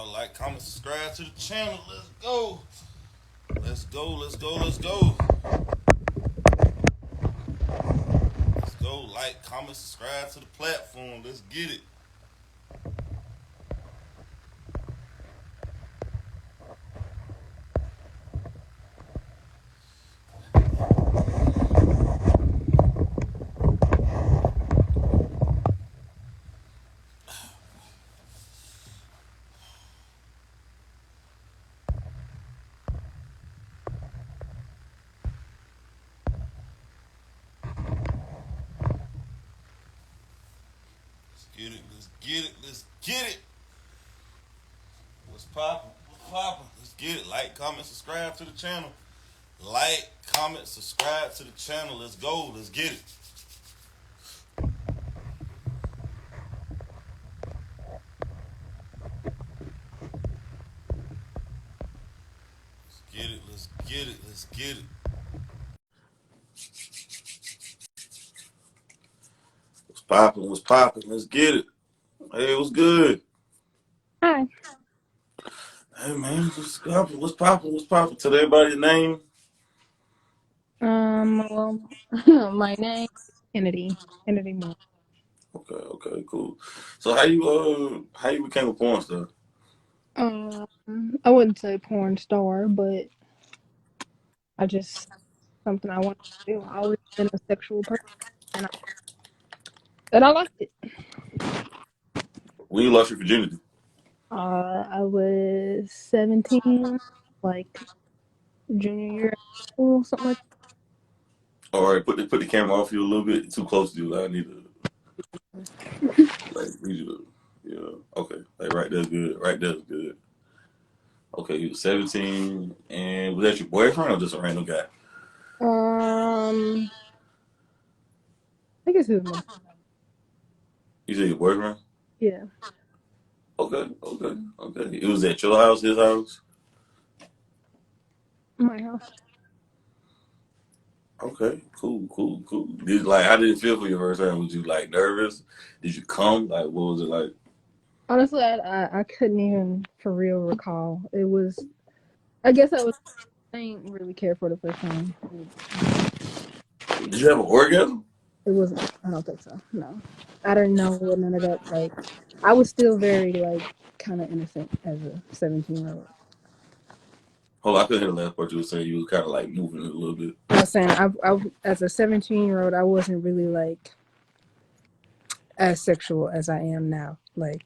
Y'all like, comment, subscribe to the channel. Let's go. Let's go. Let's go. Let's go. Let's go. Like, comment, subscribe to the platform. Let's get it. Let's get it. Let's get it. Let's get it. What's poppin'? What's poppin'? Let's get it. Like, comment, subscribe to the channel. Like, comment, subscribe to the channel. Let's go. Let's get it. Let's get it. Let's get it. Let's get it. What's poppin'? What's poppin'? Let's get it. Hey, what's good? Hi. Hey man, what's poppin'? What's poppin'? What's poppin'? Tell everybody your name. Well, my name is Kennedy. Kennedy Moore. Okay, cool. So how you became a porn star? Um, I wouldn't say porn star, but I just something I wanted to do. I always been a sexual person, and I liked it. When you lost your virginity? I was 17, like junior year of school, something like All right, put the camera off you a little bit. Too close to you. Like, I need to need you to okay. Like right there's good. Right there's good. Okay, you was 17, and was that your boyfriend or just a random guy? that. I guess it was You said your boyfriend? yeah, Okay. It was at your house, his house. my house. Okay, cool. How did it feel for your first time? Was you like nervous? Did you come? Like, what was it like? Honestly, I couldn't even for real recall. It was. I guess I didn't really care for the first time. Did you have an orgasm? It wasn't. I don't think so. No, I didn't know what none of that. Like, I was still very like kind of innocent as a 17-year-old. Hold on, I couldn't hear the last part you were saying. You was kind of like moving it a little bit. I was saying, I as a 17-year-old, I wasn't really like as sexual as I am now. Like,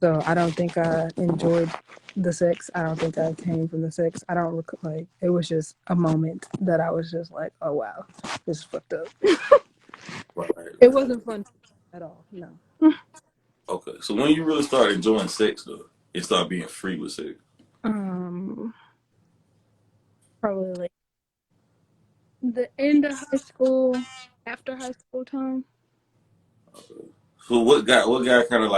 so I don't think I enjoyed the sex. I don't think I came from the sex. I don't like. It was just a moment that I was just like, oh wow, this is fucked up. It Right. wasn't fun at all. No. Okay, so when you really started enjoying sex, though, it started being free with sex. Um, Probably like the end of high school, after high school time. Okay. So what got kind of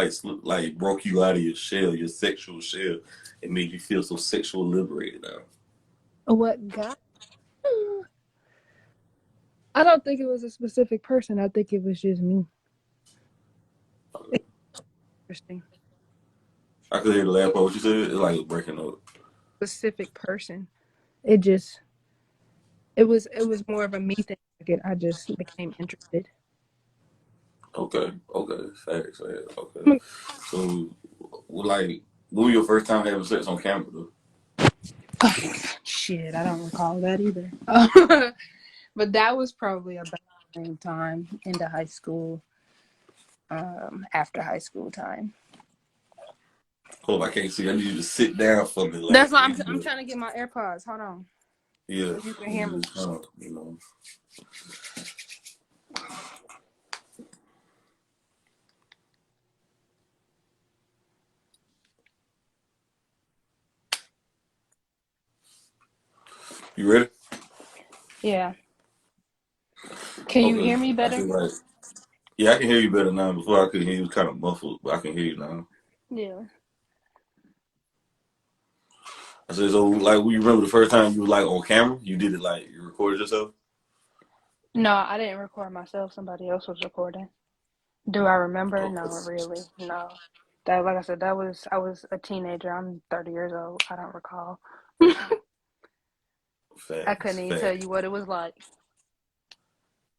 like broke you out of your shell, your sexual shell, and made you feel so sexual liberated now? What got? I don't think it was a specific person. I think it was just me. Okay. Interesting. I could hear the last part. What you said, it's like it was breaking up. Specific person. It just. It was more of a me thing. Like I just became interested. Okay, facts. Okay, so like, when was your first time having sex on camera, though? Oh, shit, I don't recall that either. But that was probably about the same time into high school. After high school time. Hold on, I can't see. I need you to sit down for me, That's like why when I'm you trying to get my AirPods. Hold on, yeah, so you can when hear you me. just kind of. You ready? Yeah. Can you Okay, hear me I better? feel like yeah, I can hear you better now. Before I could hear you kind of muffled, but I can hear you now. Yeah. I said, so like, you remember the first time you were like on camera? You did it like you recorded yourself? No, I didn't record myself. Somebody else was recording. Do I remember? No, Okay. really. No. That, like I said, I was a teenager. I'm 30 years old. I don't recall. I Facts, couldn't even tell facts. you what it was like.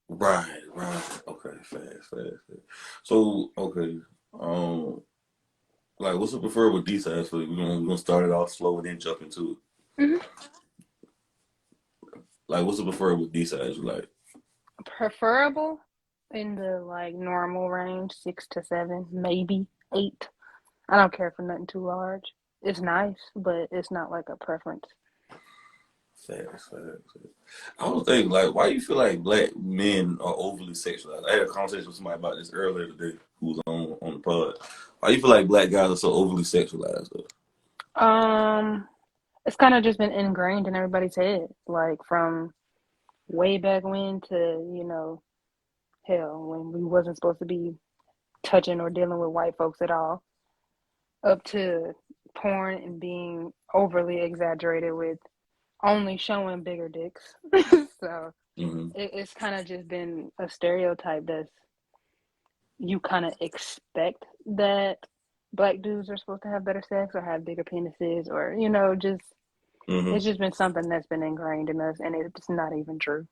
Right, right. Okay, fast, fast, fast. So, okay. Um, like, what's the preferable D size for you? We're gonna start it off slow and then jump into it. Hmm. Like, what's the preferable D size you like? Preferable in the like normal range, 6 to 7, maybe 8. I don't care for nothing too large. It's nice, but it's not like a preference. Fast, fast. I don't think like why you feel like black men are overly sexualized. I had a conversation with somebody about this earlier today who was on the pod. Why you feel like black guys are so overly sexualized though? Um, it's kind of just been ingrained in everybody's head, like from way back when to, hell, when we wasn't supposed to be touching or dealing with white folks at all, up to porn and being overly exaggerated with only showing bigger dicks. So Hmm. it's kind of just been a stereotype that's you kind of expect that black dudes are supposed to have better sex or have bigger penises or just Hmm. it's just been something that's been ingrained in us and it's not even true.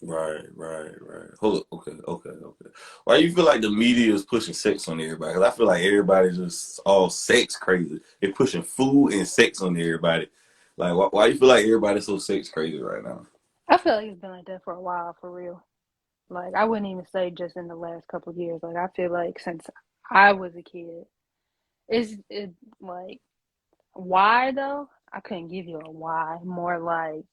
Right, right, right. Hold up. Okay, okay, okay. Why you feel like the media is pushing sex on everybody? 'Cause I feel like everybody's just all sex crazy. They're pushing food and sex on everybody. Like, why you feel like everybody's so sex crazy right now? I feel like it's been like that for a while, for real. Like I wouldn't even say just in the last couple of years. Like I feel like since I was a kid, it like why though? I couldn't give you a why. More like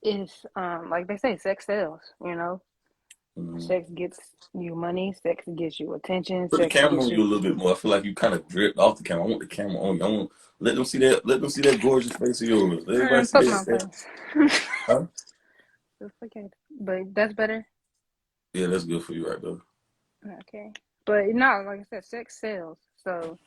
it's like they say, sex sells. Mhm. Sex gets you money, sex gets you attention, Put the sex camera gets on you you a little bit more. I feel like you kind of dripped off the camera. I want the camera on you. I want let them see that. Let them see that gorgeous face of yours. Let everybody see fuck that. my that face. huh? It's okay. But that's better. Yeah, that's good for you right there. Okay. But no, like I said, sex sells. So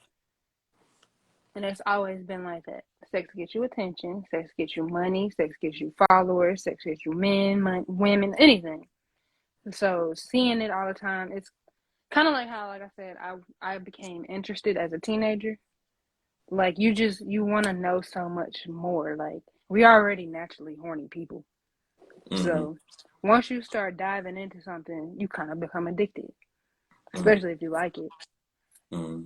and it's always been like that. Sex gets you attention, sex gets you money, sex gets you followers, sex gets you men, women, anything. So seeing it all the time, it's kind of like how, like I said, I became interested as a teenager. Like you want to know so much more. Like we already naturally horny people. Mm-hmm. So once you start diving into something, you kind of become addicted, Mm-hmm. especially if you like it. Mm-hmm.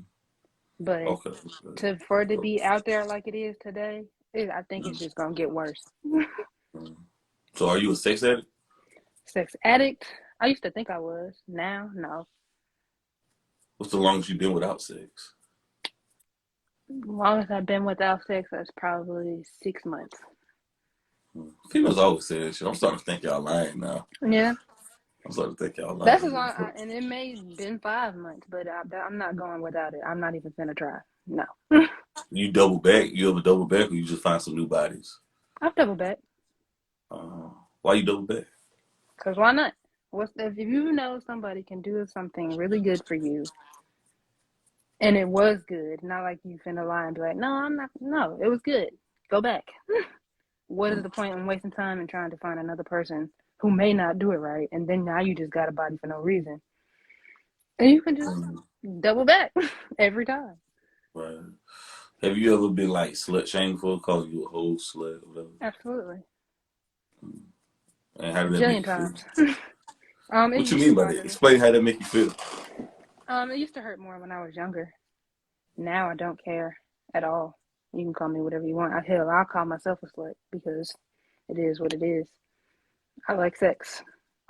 But Okay. Okay. for it to be out there like it is today, I think it's Mm-hmm. just gonna get worse. Mm-hmm. So, are you a sex addict? Sex addict. I used to think I was. Now, no. What's the longest you've been without sex? As long as I've been without sex, that's probably 6 months. Females always say that shit. I'm starting to think y'all lying now. Yeah, I'm starting to think y'all that's as lying. long. And it may have been 5 months, but I'm not going without it. I'm not even gonna try. No, You double back? You ever double back, or you just find some new bodies? I've double back. Why you double back? Cause why not? What's if you know somebody can do something really good for you, and it was good, not like you finna lie and be like, no, I'm not. No, it was good. Go back. What is the point in wasting time and trying to find another person who may not do it right, and then now you just got a body for no reason, and you can just Mm-hmm. double back every time. Right. Have you ever been like slut shamed for calling you a whole slut or whatever? Absolutely, And how did that make jillion you feel? times. It What you used to mean by that? bother me. Explain how that make you feel. It used to hurt more when I was younger. Now I don't care at all. You can call me whatever you want. Hell, I'll call myself a slut because it is what it is. I like sex.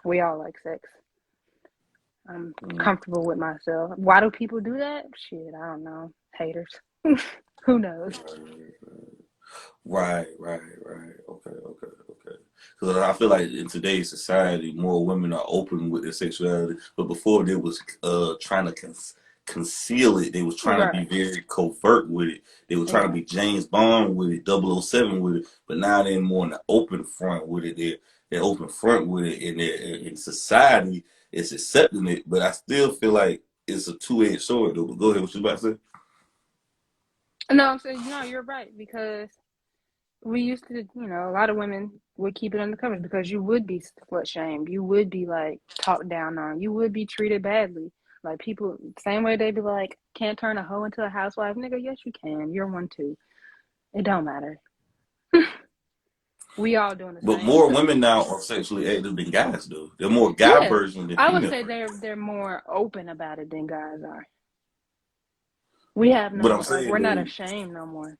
We all like sex. I'm Mm. comfortable with myself. Why do people do that? Shit, I don't know. Haters. Who knows? Right, right, right. Okay, okay, okay. Because I feel like in today's society, more women are open with their sexuality, but before they was trying to conceal it. They was trying to be Right. very covert with it. They were trying to Yeah. be James Bond with it, 007 with it. But now they're more in the open front with it. They're open front with it, and in society, it's accepting it. But I still feel like it's a two-edged sword, though. But go ahead, what you about to say? No, I'm saying, no, you're right because we used to, a lot of women would keep it under covers because you would be slut shamed. You would be like talked down on. You would be treated badly. Like people, same way they be like, can't turn a hoe into a housewife, nigga. Yes, you can. You're one too. It don't matter. We all doing the But same more stuff. women now are sexually active than guys do. They're more guy Yeah, versions than I would female say versions. they're more open about it than guys are. We have But I'm no like we're saying not though, ashamed no more.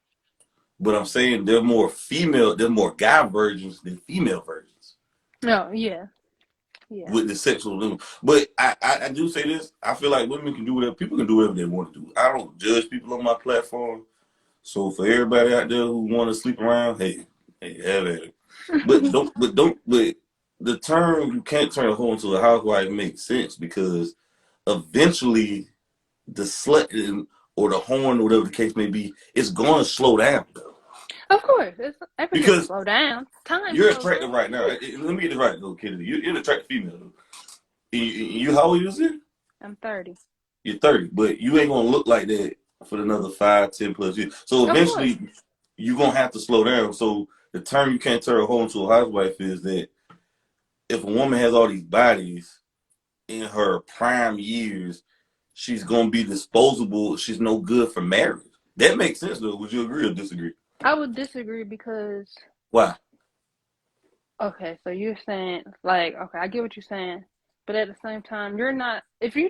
but I'm saying they're more female, they're more guy versions than female versions No, yeah, yeah. with the sexual limit. But I do say this, I feel like women can do whatever, people can do whatever they want to do. I don't judge people on my platform. So for everybody out there who want to sleep around, hey, have at it. But the term you can't turn a hoe into a housewife makes sense because eventually the slut or the horn or whatever the case may be, it's going to slow down though. Of course, everything Because slow down. Time you're slows attractive down. right now. Let me get this right though, Kennedy. You're an attractive female though. You how old is it? I'm 30. You're 30, but you ain't gonna look like that for another 5, 10 plus years. So Of course. eventually you're gonna have to slow down. So the term you can't turn a hoe into a housewife is that if a woman has all these bodies in her prime years, she's gonna be disposable. She's no good for marriage. That makes sense though. Would you agree or disagree? I would disagree because Why? okay, so you're saying like okay, I get what you're saying, but at the same time, you're not if you're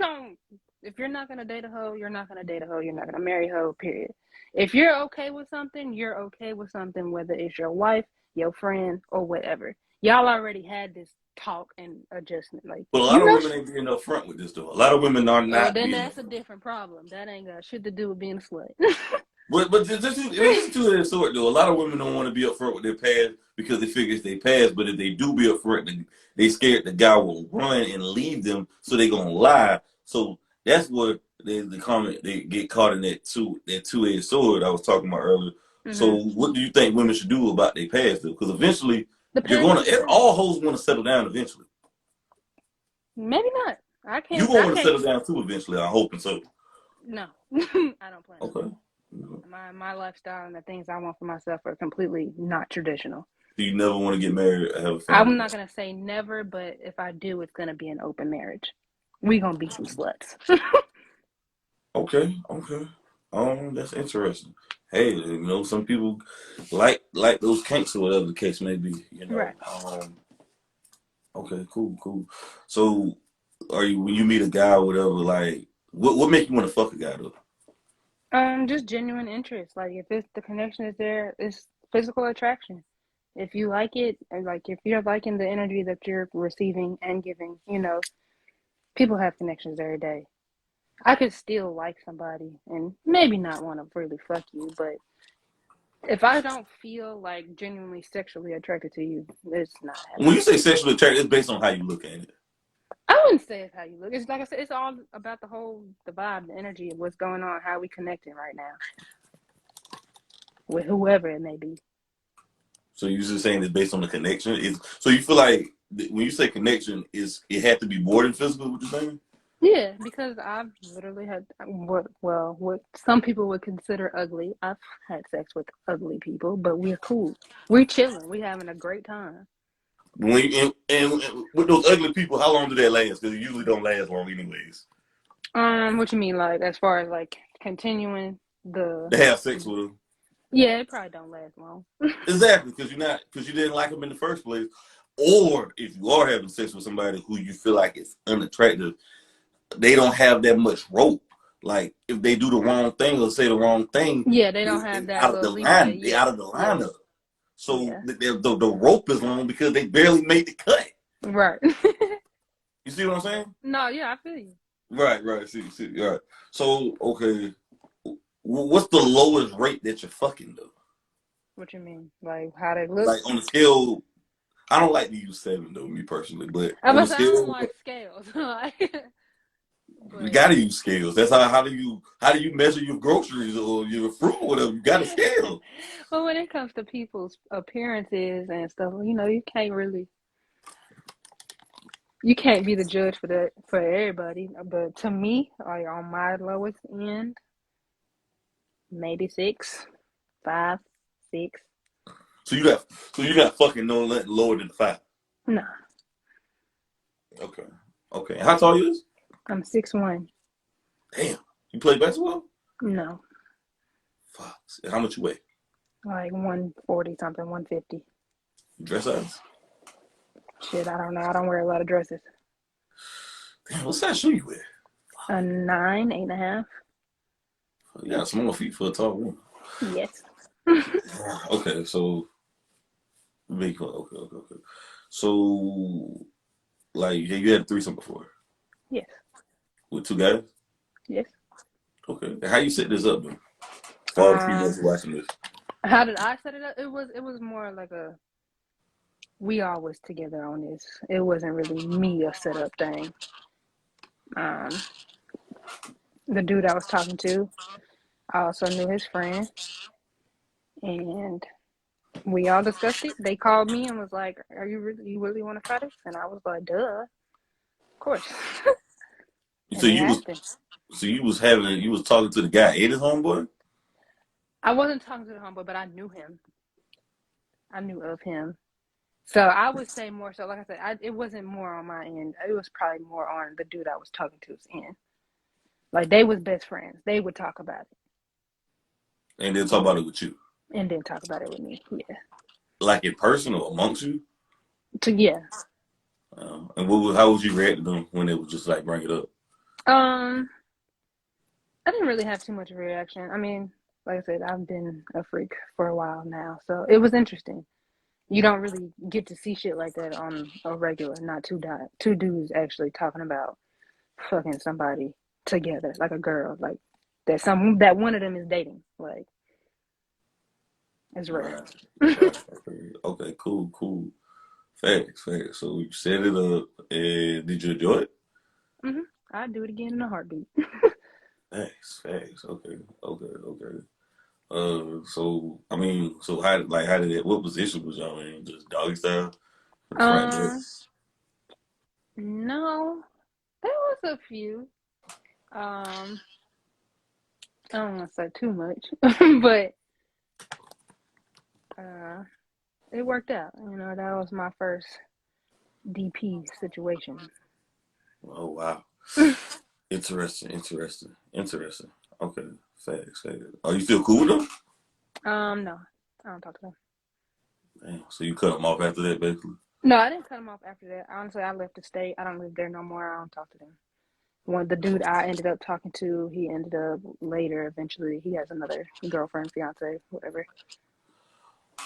not gonna date a hoe, you're not gonna date a hoe. You're not gonna marry a hoe. Period. If you're okay with something, you're okay with something, whether it's your wife, your friend, or whatever. Y'all already had this talk and adjustment. Like But a lot you of know, women ain't being upfront with this though. A lot of women are well, not then being that's a upfront. different problem. That ain't got shit to do with being a slut. But this is two of sort though. A lot of women don't want to be upfront with their past because they figure it's their past. But if they do be upfront, they scared the guy will run and leave them, so they gonna lie. So that's what the comment they get caught in that two-edged sword I was talking about earlier. So hmm what do you think women should do about their past though? Because eventually The you're past gonna is the past. all hoes want to settle down eventually. Maybe not. I You can't. gonna I want to can't. settle down too eventually. I'm hoping so. No, I don't plan to. Okay. My lifestyle and the things I want for myself are completely not traditional. Do you never want to get married or have a I'm family? not gonna say never, but if I do, it's gonna be an open marriage. We gonna be some sluts. Okay. That's interesting. Hey, some people like those kinks or whatever the case may be. Right. Okay, cool. So, are you when you meet a guy or whatever, like, what make you want to fuck a guy though? Just genuine interest. Like if it's the connection is there, it's physical attraction. If you like it, and like if you're liking the energy that you're receiving and giving, people have connections every day. I could still like somebody and maybe not want to really fuck you, but if I don't feel like genuinely sexually attracted to you, it's not When happening. you say sexual attraction, it's based on how you look at it. I wouldn't say it's how you look. It's like I said, it's all about the vibe, the energy of what's going on, how we connecting right now with whoever it may be. So you're just saying it's based on the connection. So you feel like when you say connection, it had to be more than physical? What you're saying? Yeah, because I've literally had what some people would consider ugly. I've had sex with ugly people, but we're cool. We're chilling. We're having a great time. When and with those ugly people, how long do that last? Because it usually don't last long, anyways. What you mean, like as far as like continuing the? To have sex with them. Yeah, it probably don't last long. Exactly, because you didn't like them in the first place, or if you are having sex with somebody who you feel like is unattractive, they don't have that much rope. Like if they do the wrong thing or say the wrong thing, Yeah, they don't have it's that out of the little leeway. line. They Yeah, out of the yeah, lineup. So yeah. the rope is long because they barely made the cut. Right. You see what I'm saying? No, yeah, I feel you. Right. See, right. So okay, what's the lowest rate that you're fucking though? What you mean? Like how they look? Like on the scale, I don't like to use 7 though, me personally, but I on the was I don't scale, like scales. Like, you but gotta use scales. That's how do you measure your groceries or your fruit or whatever? You got a scale. but when it comes to people's appearances and stuff, you can't be the judge for that for everybody. But to me, like on my lowest end, maybe 6, 5, 6. So you got fucking no lower than 5. No, Okay. How tall you is? I'm 6'1". Damn. You play basketball? No, Fuck. How much you weigh? like 140 something, 150. Dress size? Shit, I don't know. I don't wear a lot of dresses. Damn, what size shoe you wear? A 9, 8.5. You got small feet for a tall woman. Yes. Okay, so okay. So, like, you had a threesome before Yes. with two guys. Yes. Okay, and how you set this up, though? For all the females Um, watching this. how did I set it up? It was more like we all was together on this. It wasn't really me a setup thing. Um, the dude I was talking to, I also knew his friend, and we all discussed it. They called me and was like, "Are you really want to try this?" And I was like, "Duh, of course." So And it happened. you was talking to the guy, ate his homeboy. I wasn't talking to the homeboy, but I knew him. I knew of him. So I would say more so, like I said, it wasn't more on my end. It was probably more on the dude I was talking to's end. Like they was best friends. They would talk about it And then talk about it with you, and then talk about it with me. Yeah. like in person or amongst you. So yeah. And how would you react to them when they would just like bring it up? Um, I didn't really have too much of a reaction. I mean, like I said, I've been a freak for a while now, so it was interesting. You don't really get to see shit like that on a regular, not two dudes actually talking about fucking somebody together, like a girl, like that one of them is dating. Like it's rare. Right. Right. Okay. Cool. Facts. So you set it up, and did you enjoy it? I'd do it again in a heartbeat. Facts. Okay. So I mean, so how did it? What position was y'all in? Just doggy style, for the front door. Um, no, there was a few. Um, I don't want to say too much, but uh, it worked out. You know, that was my first DP situation. Oh wow. Interesting. Okay. Facts. Are you still cool with them? No, I don't talk to them. Damn. So you cut them off after that, basically. No, I didn't cut them off after that. Honestly, I left the state. I don't live there no more. I don't talk to them. The dude I ended up talking to, he ended up later. Eventually, he has another girlfriend, fiance, whatever.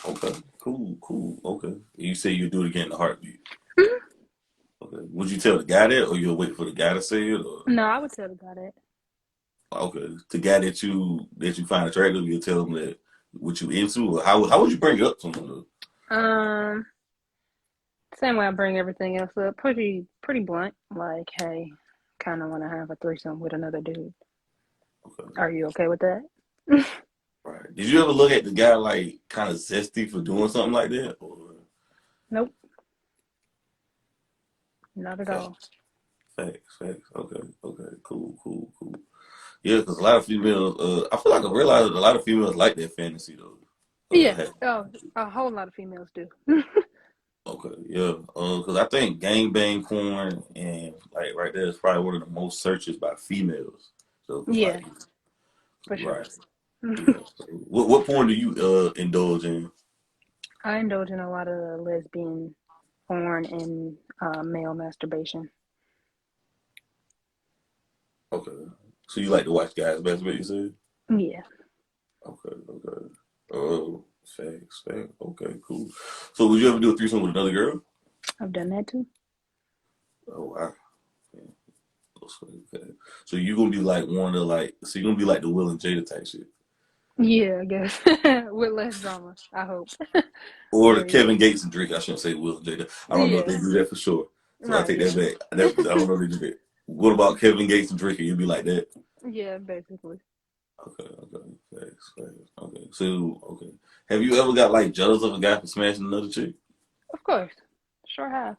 Okay. Cool. Okay. You say you do it again in a heartbeat. Okay. Would you tell the guy that, or you'll wait for the guy to say it, or No, I would tell the guy that. okay, the guy that you find attractive, you'll tell him that what you into, or how would you bring it up to him? Um, Same way I bring everything else up. Pretty blunt. Like, hey, kind of want to have a threesome with another dude. Okay. Are you okay with that? Right. Did you ever look at the guy like kind of zesty for doing something like that, or Nope, not at all. facts? Facts. Okay. Cool. Yeah, because a lot of females, I feel like I realized that a lot of females like that fantasy though. Yeah. Hey, Oh, a whole lot of females do. okay, yeah. Because I think gangbang porn and like right there is probably one of the most searches by females. So, cause Yeah, like, for sure. right, yeah. So, what porn do you indulge in? I indulge in a lot of lesbian porn and male masturbation. Okay, so you like to watch guys masturbate? You said. Yeah, Okay. Oh, facts. Okay, cool. So, would you ever do a threesome with another girl? I've done that too. Oh wow. Yeah. Okay. So you gonna be like one of like, so you gonna be like the Will and Jada type shit. Yeah, I guess with less drama. I hope. Or the But yeah, Kevin Gates and Drake. I shouldn't say Will and Jada. I don't know if yeah, they do that for sure. So I right, take that yeah, back. I don't know if they do that. What about Kevin Gates and Drake? You'd be like that. yeah, basically. Okay. Facts. Okay. So, okay. Have you ever got like jealous of a guy for smashing another chick? Of course, sure have,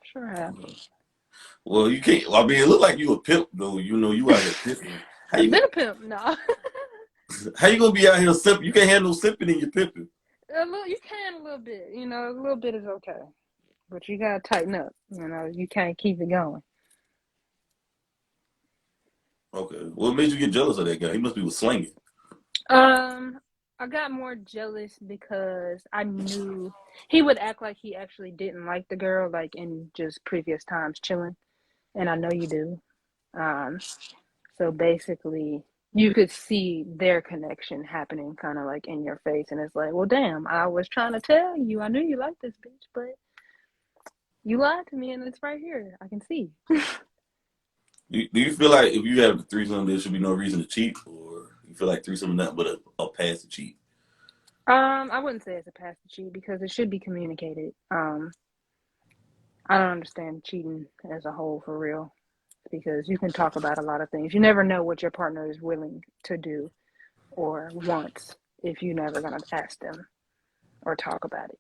sure have. Okay. Well, you can't. I mean, it look like you a pimp though. You know, you out here pimping. How I've you been a pimp, no. how you gonna be out here simping? You can't handle simping in your pimping. You can a little bit, a little bit is okay, but you gotta tighten up. You can't keep it going. Okay. What made you get jealous of that guy? He must be with slinging. Um, I got more jealous because I knew he would act like he actually didn't like the girl, like in just previous times chilling, and I know you do. Um, so basically, you could see their connection happening, kind of like in your face, and it's like, well, damn, I was trying to tell you, I knew you liked this bitch, but you lied to me, and it's right here, I can see. Do you feel like if you have a threesome, there should be no reason to cheat, or you feel like threesome is nothing but a pass to cheat? I wouldn't say it's a pass to cheat because it should be communicated. I don't understand cheating as a whole for real because you can talk about a lot of things. You never know what your partner is willing to do or wants if you're never gonna ask them or talk about it.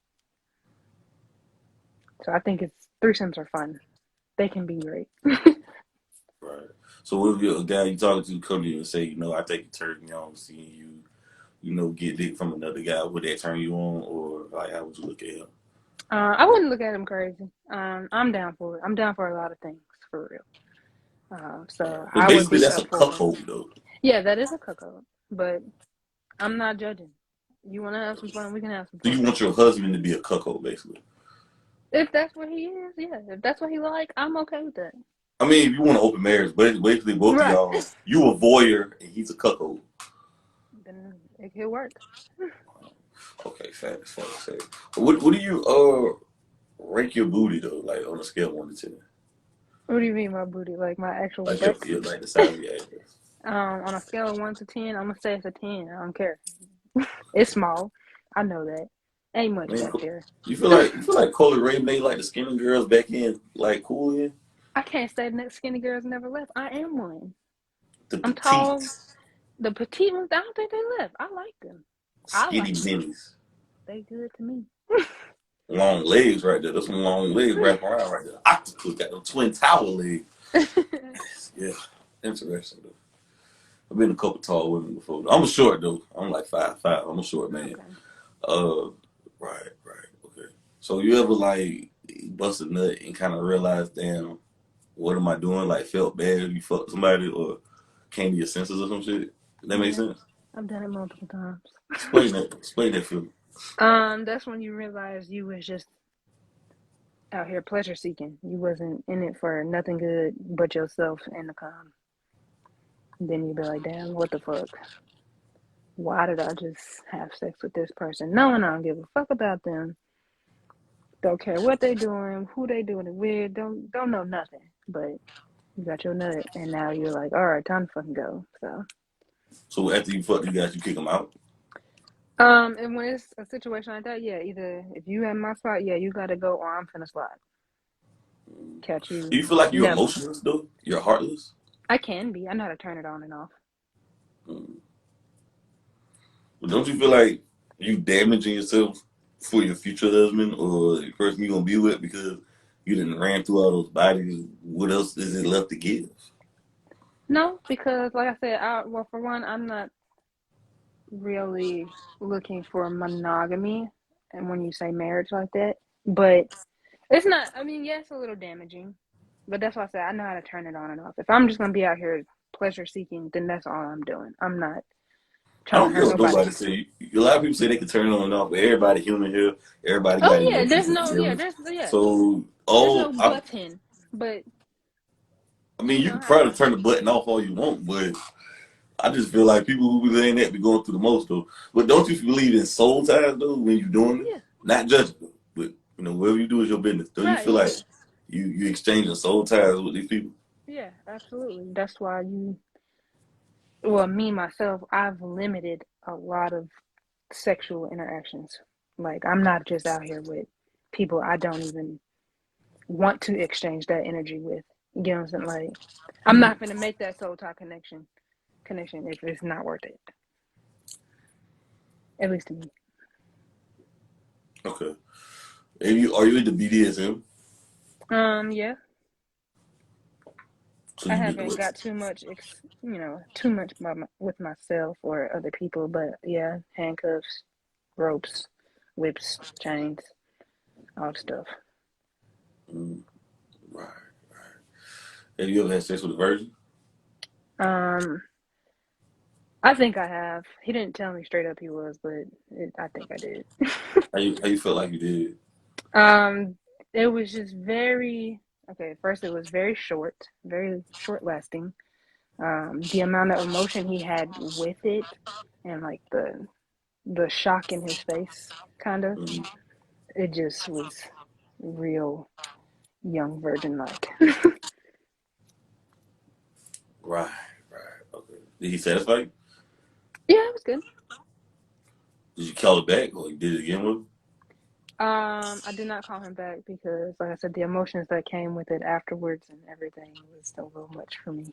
So I think it's threesomes are fun. They can be great. Right. So what if a guy you talking to come to you and say, I take a turn on seeing you, get dick from another guy? Would that turn you on, or like how would you look at him? I wouldn't look at him crazy. I'm down for it. I'm down for a lot of things for real. So But I would basically, be that's a up for it. cuckold, though. Yeah, that is a cuckold, but I'm not judging. You want to have some fun? We can have some Do you fun. want your husband to be a cuckold, basically? If that's what he is, yeah. If that's what he like, I'm okay with that. I mean, if you want an open marriage, but basically both of Right. y'all, you a voyeur and he's a cuckold. Then it could work. Okay, facts. What do you rank your booty though, like on a scale of 1 to 10? What do you mean my booty? Like my actual Like butt? like the size of your ass. On a scale of 1 to 10, I'm gonna say it's a 10. I don't care. It's small. I know that. Ain't much Man, back there. you feel like Coley Ray made like the skinny girls back in like cool in I can't say the next skinny girls never left. I am one. the I'm tall. petites, The petite ones, I don't think they left. I like them. I skinny like them. minis, They good to me. long legs right there. That's some long legs wrap around right there. Octopus got them twin tower legs. Yeah, interesting though. I've been a couple tall women before. I'm a short though. I'm like 5'5". I'm a short man. Okay. Uh, right, okay. So you ever like bust a nut and kind of realize, damn, what am I doing? Like felt bad if you fucked somebody or came to your senses or some shit. That makes Yeah, sense. I've done it multiple times. Explain that. Explain that for me. That's when you realize you was just out here pleasure seeking. You wasn't in it for nothing good but yourself and the calm. Then you be like, damn, what the fuck? Why did I just have sex with this person? Knowing I don't give a fuck about them. Don't care what they doing, who they doing it with. Don't know nothing. But you got your nut, and now you're like, all right, time to fucking go. So, So after you fuck these guys, you kick them out. and when it's a situation like that, yeah, either if you in my spot, yeah, you gotta go, or I'm finna slide. Catch Do you. you feel like you're Never. emotionless though? You're heartless. I can be. I know how to turn it on and off. Mm. But don't you feel like you damaging yourself for your future husband or the person you're gonna be with because you didn't ran through all those bodies? What else is it left to give? No, because like I said, well, for one, I'm not really looking for monogamy. And when you say marriage like that, but it's not, I mean, yeah, it's a little damaging, but that's why I said I know how to turn it on and off. If I'm just going to be out here pleasure seeking, then that's all I'm doing. I'm not I trying to don't care hurt what nobody. nobody say. A lot of people say they can turn it on and off, but everybody human here. Everybody got Oh, yeah, emotions and feelings. So, there's no button, but I mean, you you know can how, probably turn the button off all you want, but I just feel like people who be saying that be going through the most though. But don't you believe in soul ties though when you're doing it? yeah, Not judgment, but whatever you do is your business. Don't you right, feel yeah, like you exchanging soul ties with these people? yeah, absolutely. That's why well, me, myself, I've limited a lot of sexual interactions. Like, I'm not just out here with people I don't even want to exchange that energy with. You get what I'm saying? Like, I'm Mm, not gonna make that soul tie connection if it's not worth it. At least to me. okay. And are you into BDSM? Yeah. So I you been haven't with? got too much with myself or other people, but yeah, handcuffs, ropes, whips, chains, all the stuff. Mm, right. Have you ever had sex with a virgin? Um, I think I have. He didn't tell me straight up he was, but I think I did. How you feel like you did? Um, it was just okay. First, it was very short lasting. The amount of emotion he had with it, and like the shock in his face, kind of, Mm, it just was real young virgin like. right, right. Okay. Did he satisfy you? Yeah, it was good. Did you call it back, or you did it again with him? I did not call him back because, like I said, the emotions that came with it afterwards and everything was a little much for me.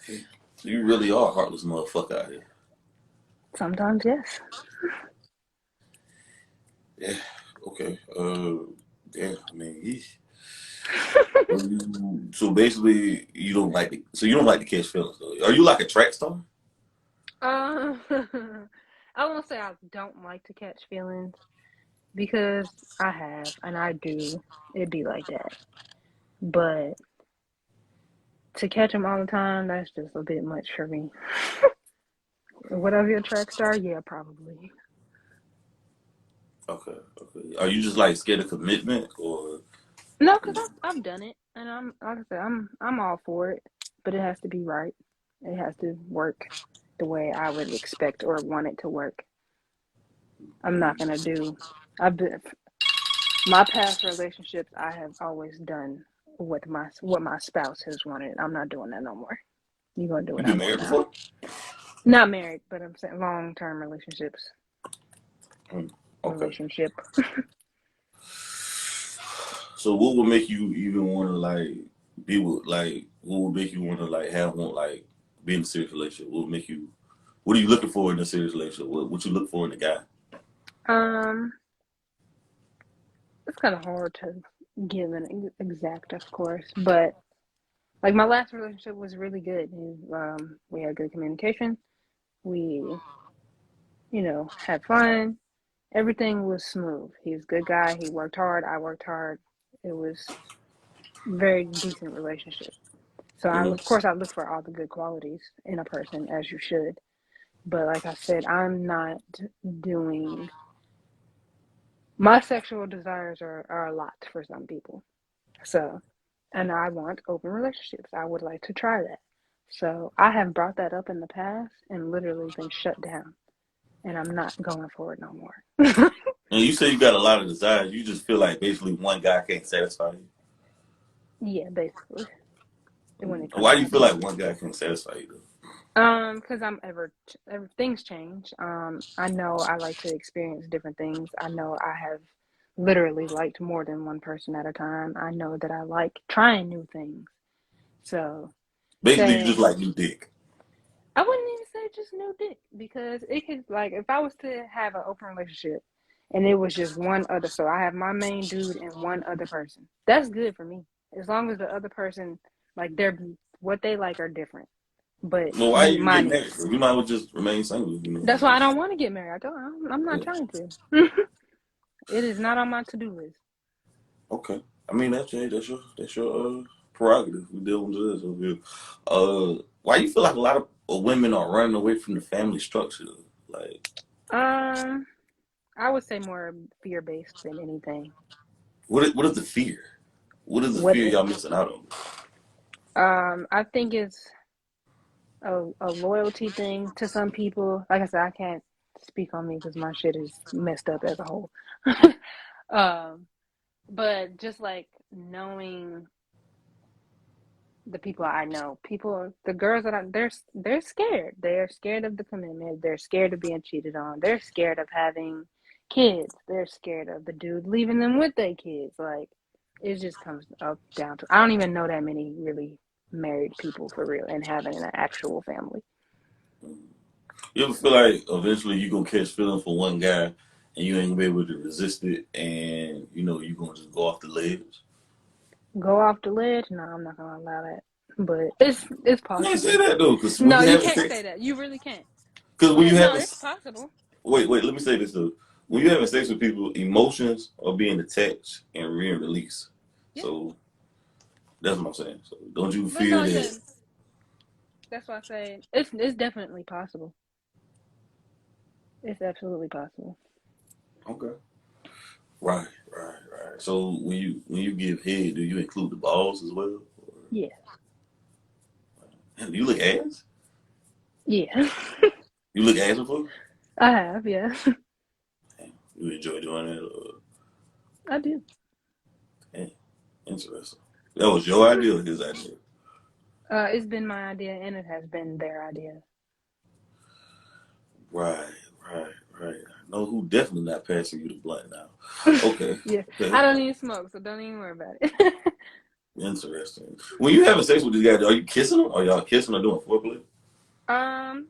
Hey, you really are a heartless motherfucker out here. Sometimes, yes. Yeah. Okay. Yeah. I mean, he. So basically, you don't like to. So you don't like to catch feelings, though. Are you like a track star? Uh, I won't say I don't like to catch feelings because I have, and I do. It'd be like that. But to catch them all the time, that's just a bit much for me. Would I be a track star? Yeah, probably. Okay. Okay. Are you just like scared of commitment, or? No, because I've done it, and I'm like I said, I'm all for it, but it has to be right. It has to work the way I would expect or want it to work. I'm not gonna do. I've been my past relationships. I have always done what my spouse has wanted. I'm not doing that no more. You gonna do You what I been want married now? before? Not married, but I'm saying long term relationships. Mm, okay. Relationship. So what would make you even want to like be with like? What would make you want to like have one like be in a serious relationship? What would make you? What are you looking for in a serious relationship? What you look for in a guy? Um, it's kind of hard to give an exact, of course, but like my last relationship was really good. We had good communication. We, had fun. Everything was smooth. He's a good guy. He worked hard. I worked hard. It was very decent relationship. So of Mm-hmm. course, I look for all the good qualities in a person, as you should. But like I said, I'm not doing. My sexual desires are a lot for some people. So, and I want open relationships. I would like to try that. So I have brought that up in the past and literally been shut down. And I'm not going for it no more. And you say you got a lot of desires. You just feel like basically one guy can't satisfy you. Yeah, basically. When it comes Why do you down feel to like it. one guy can't satisfy you though? Because things change. I know I like to experience different things. I know I have literally liked more than one person at a time. I know that I like trying new things. So Basically, you just saying like new dick. I wouldn't even say just no dick because it could like if I was to have an open relationship and it was just one other, so I have my main dude and one other person. That's good for me as long as the other person like they're what they like are different, but Well, why meet you my getting married? needs. You might as well just remain single. You know. That's why I don't want to get married. I'm not Yeah. trying to. It is not on my to do list. Okay. I mean that's your prerogative. We deal with this over here. Why you feel like a lot of women are running away from the family structure? Like, Um, I would say more fear based than anything. what is the fear? What is the What fear the y'all missing out on? I think it's a loyalty thing to some people. Like I said, I can't speak on me because my shit is messed up as a whole. um, but just like knowing the people I know, the girls they're scared. They're scared of the commitment. They're scared of being cheated on. They're scared of having kids. They're scared of the dude leaving them with their kids. Like it just comes up down to I don't even know that many really married people for real and having an actual family. You ever feel like eventually you gonna catch feeling for one guy and you ain't gonna be able to resist it, and you gonna just go off the ledge? Go off the ledge? No, I'm not gonna allow that. But it's You can't say possible. that though, because when No, you you having can't sex, say that. You really can't. because when But you no, having it's possible. wait, let me say this though. When you having sex with people, emotions are being attached and being released. Yeah. So that's what I'm saying. So don't you But feel no, yeah. that? That's why I say it's definitely possible. It's absolutely possible. Okay. Right, right. So when you give head, do you include the balls as well? Yeah. And do you look ass? Yeah. You look ass before? I have, yeah. You enjoy doing that? I do. Damn, interesting. That was your idea or his idea? It's been my idea and it has been their idea. Right, right. I know who definitely not passing you the blunt now. Okay, Yeah. okay. I don't even smoke, so don't even worry about it. Interesting. When you having sex with these guys, are you kissing them? Are y'all kissing or doing foreplay?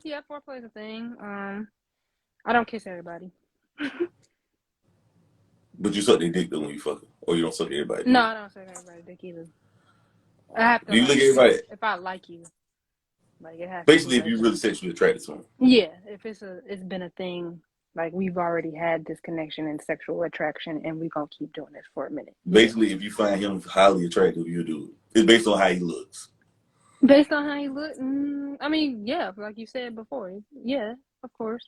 Yeah, foreplay is a thing. I don't kiss everybody. But you suck their dick though when you fuck them, or you don't suck everybody No, dick. I don't suck everybody dick either. I have to Do you look like at everybody? if I like you, like it has to be Basically, if like you that. really sexually attracted to them. Yeah, if it's been a thing, like we've already had this connection and sexual attraction, and we're gonna keep doing this for a minute. Yeah. Basically, if you find him highly attractive, you do it. It's based on how he looks. Based on how you look, I mean, yeah, like you said before, yeah, of course.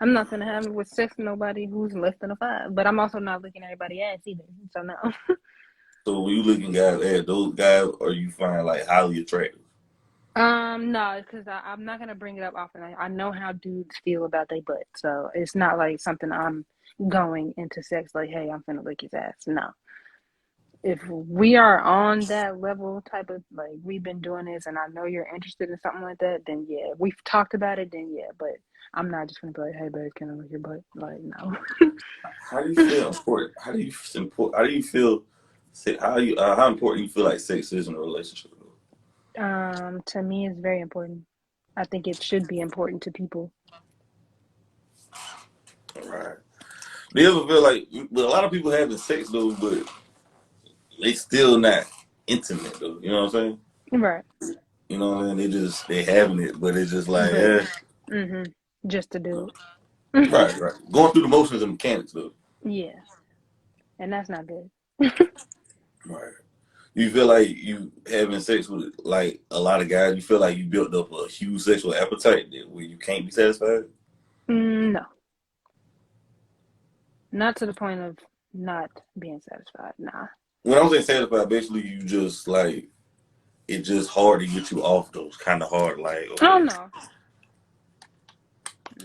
I'm not gonna have with sex with nobody who's less than a 5, but I'm also not looking at everybody ass either. So no. So when you looking guys at those guys, or you find like highly attractive. No, because I'm not gonna bring it up often. I know how dudes feel about their butt, so it's not like something I'm going into sex like, hey, I'm gonna lick his ass. No. If we are on that level type of like we've been doing this and I know you're interested in something like that, then yeah. If we've talked about it, then yeah, but I'm not just gonna be like, hey babe, can I lick your butt? Like no. How do you feel important? How do you feel? How important you feel like sex is in a relationship? To me it's very important. I think it should be important to people. Right. Do you ever feel like? But a lot of people having sex though, but they still not intimate though. You know what I'm saying? Right. You know what I mean? They having it, but it's just like, But yeah. just to do Right, it. right. Going through the motions and mechanics though. Yeah. And that's not good. Right. You feel like you having sex with like a lot of guys. You feel like you built up a huge sexual appetite where you can't be satisfied. No. Not to the point of not being satisfied. Nah. When I'm saying satisfied, basically you just like it's just hard to get you off those kind of hard. Like Oh okay, no.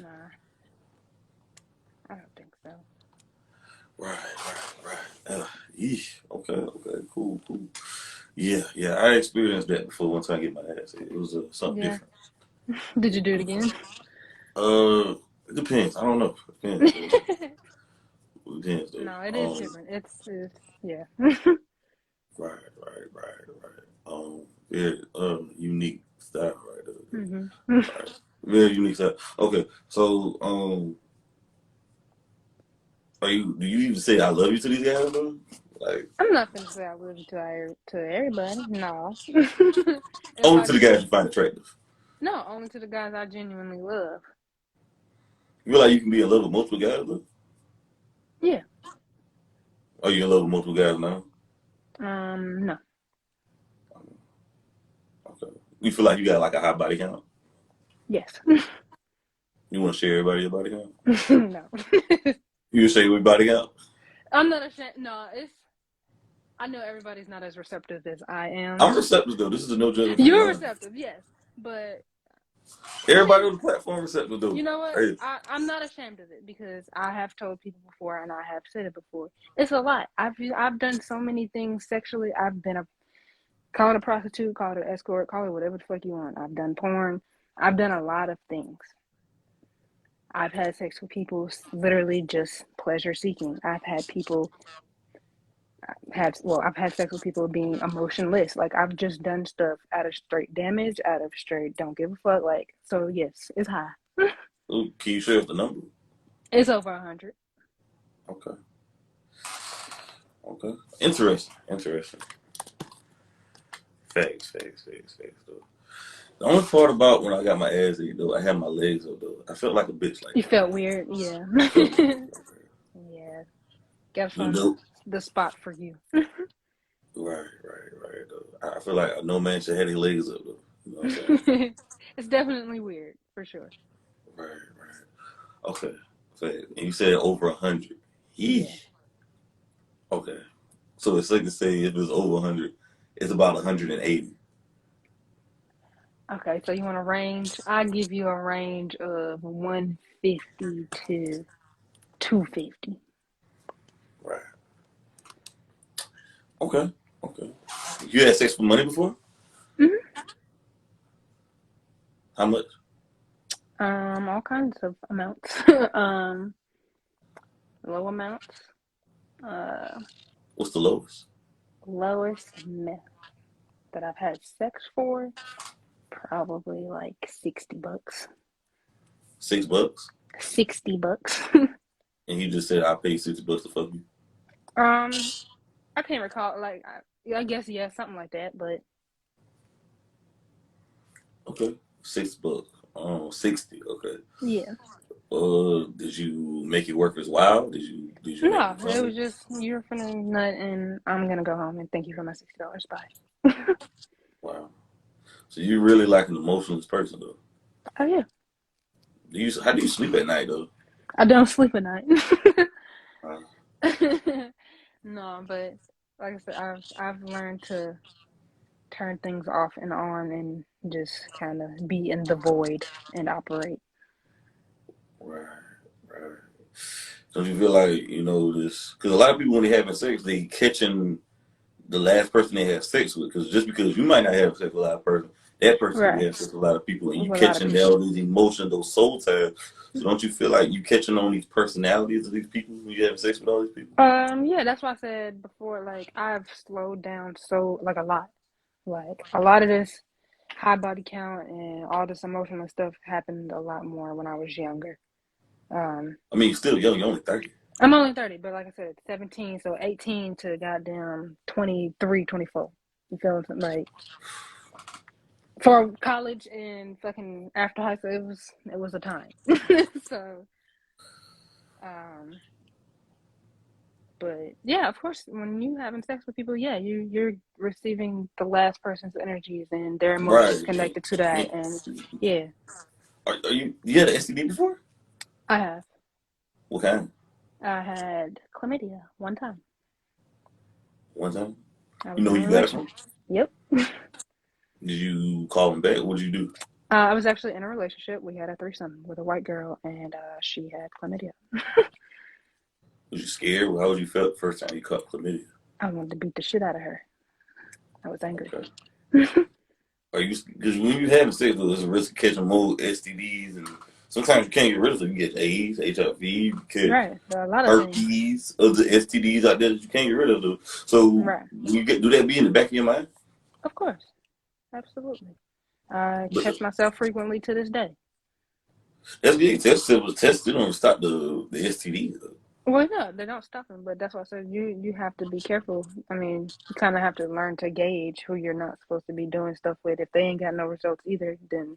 Nah. I don't think so. right. Yeesh. Okay, cool. Yeah. I experienced that before. One time I get my ass hit. It was something Yeah. different. Did you do it again? It depends. I don't know. It depends. It depends though. No, it is different. It's yeah. Right. Yeah, unique style right there. Mhm. Right. Very unique style. Okay, so do you even say I love you to these guys though? Like I'm not gonna say I love you to everybody. No. If only I to the do, guys you find attractive. no, only to the guys I genuinely love. You feel like you can be in love with multiple guys though? Yeah. Are you in love with multiple guys now? No. Okay. You feel like you got like a high body count? Yes. You want to share everybody your body count? No. You share your body count? I'm not ashamed. No, it's. I know everybody's not as receptive as I am. I'm receptive though. This is a no judgment free You're line. receptive, yes, but I Everybody mean, on the platform receptive though. you know what? Hey, I'm not ashamed of it because I have told people before and I have said it before. It's a lot. I've done so many things sexually. I've been call it a prostitute, call it an escort, call it whatever the fuck you want. I've done porn. I've done a lot of things. I've had sex with people literally just pleasure seeking. I've had sex with people being emotionless. Like I've just done stuff out of straight damage, out of straight don't give a fuck. Like so, yes, it's high. can you share the number? It's over 100. Okay. Okay. Interesting. Facts. Though. The only part about when I got my ass ate though, I had my legs up though. I felt like a bitch like You that. felt weird, yeah. I felt weird. Yeah, gotta You find know? the spot for you. Right. Though. I feel like no man should have their legs up though. You know what I'm saying? It's definitely weird for sure. Right, right. Okay. So, and you said over 100. Yeah. Yeesh. Okay. So it's safe to say if it's over 100, it's about 180. Okay, so you want a range? I give you a range of 150 to 250. Right. Okay. Okay. You had sex for money before? Hmm. How much? All kinds of amounts. Low amounts. Uh, What's the lowest? Lowest amount that I've had sex for, probably like $60. $6? $60. And he just said I paid $60 to fuck you. um, I can't recall. Like, I guess yeah, something like that. But Okay. $6. 60. Okay. yeah, Did you make it worth his while? Did you make no, it it fun? was just you're finna nut, and I'm gonna go home and thank you for my $60. Bye. Wow. So you really like an emotionless person though. Oh yeah, How do you sleep at night though? I don't sleep at night. Uh, No, but like I said, I've learned to turn things off and on and just kind of be in the void and operate. right, right. Don't you feel like this? Because a lot of people when they having sex, they catching the last person they have sex with. Because just because you might not have sex with a lot of person, that person could be Right. having sex with a lot of people, and With you a lot of catching all people. these emotions, those soul ties. So don't you feel like you catching on these personalities of these people when you having sex with all these people? Yeah, that's why I said before, like I've slowed down so like a lot. Like a lot of this high body count and all this emotional stuff happened a lot more when I was younger. Um, I mean, you're still young. You're only 30. I'm only 30, but like I said, 17, so 18 to goddamn 23, 24. You feel like for college and fucking after high school, it was a time. So, um, but yeah, of course, when you having sex with people, yeah, you're receiving the last person's energies and their emotions Right. connected to that, and yeah, Are you had an STD before? I have. What kind? I had chlamydia one time. One time. I You was know in who a you got it relationship. from? Yep. Did you call him back? What did you do? I was actually in a relationship. We had a threesome with a white girl, and she had chlamydia. Was you scared? How would you felt the first time you caught chlamydia? I wanted to beat the shit out of her. I was angry. Okay. Are you because when you having sex, there's a risk of catching more STDs, and sometimes you can't get rid of them. You get AIDS, HIV, you catch Right. There are a lot of things. herpes, other STDs out there that you can't get rid of. Them. So Right. when you do that be in the back of your mind? Of course. Absolutely. I But catch myself frequently to this day. that's good. Test still don't stop the STDs. Though. Well, no, they don't stop them, but that's why I said you have to be careful. I mean, you kind of have to learn to gauge who you're not supposed to be doing stuff with. If they ain't got no results either, then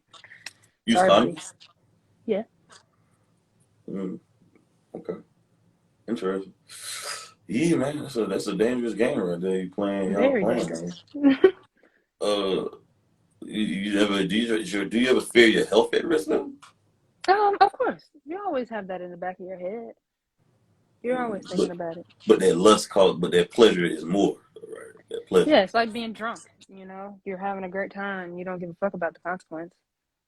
Use sorry, buddy. condoms. Yeah, Mm, okay, interesting. Yeah, man, that's a dangerous game right there. Y'all very playing, dangerous. man. Uh, you ever do you ever fear your health at risk though? Of course, you always have that in the back of your head. You're always thinking But about it. but that pleasure is more, right? That pleasure. Yeah, it's like being drunk. You're having a great time. You don't give a fuck about the consequence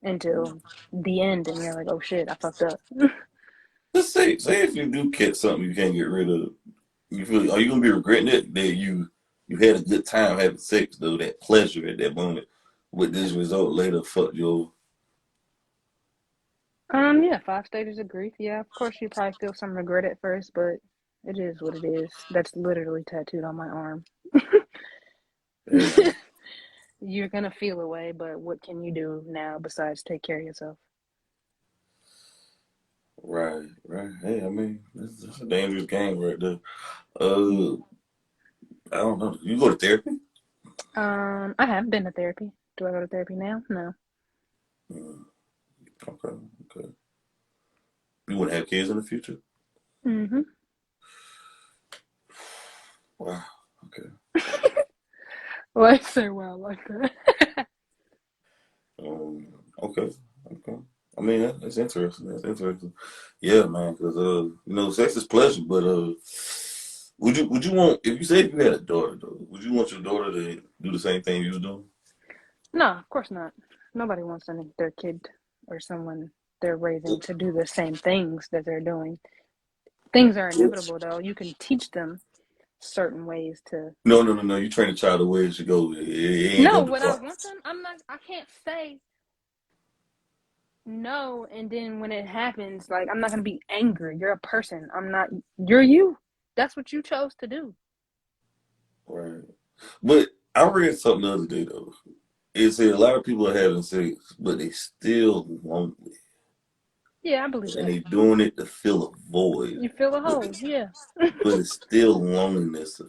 until the end, and you're like, oh shit, I fucked up. Let's say if you do catch something you can't get rid of, are you gonna be regretting it that you had a good time having sex though, that pleasure at that moment, with this result later fuck your Yeah, 5 stages of grief. Yeah, of course you probably feel some regret at first, but it is what it is. That's literally tattooed on my arm. hey, You're gonna feel away, but what can you do now besides take care of yourself? right. Hey, I mean that's a dangerous game right there. Yeah. I don't know. You go to therapy? I have been to therapy. Do I go to therapy now? No. Mm, okay, okay. You want to have kids in the future? Mm-hmm. Wow. Okay. Why say well like that? Um, Okay. Okay. I mean, that's interesting. That's interesting. Yeah, man. Because sex is pleasure, but would you want if you said you had a daughter though? Would you want your daughter to do the same thing you was doing? No, of course not. Nobody wants their kid or someone they're raising to do the same things that they're doing. Things are inevitable, though. You can teach them certain ways to. No, no, no, no. You train a child the way it should go. It ain't No, gonna would I depart. want them? I'm not. I can't say no, and then when it happens, like I'm not gonna be angry. You're a person. I'm not. You're you. That's what you chose to do. Right. But I read something the other day though. It said a lot of people are having sex, but they still lonely, Yeah, I believe and that. they doing it to fill a void. You feel a But hole. Yeah, but it's still loneliness.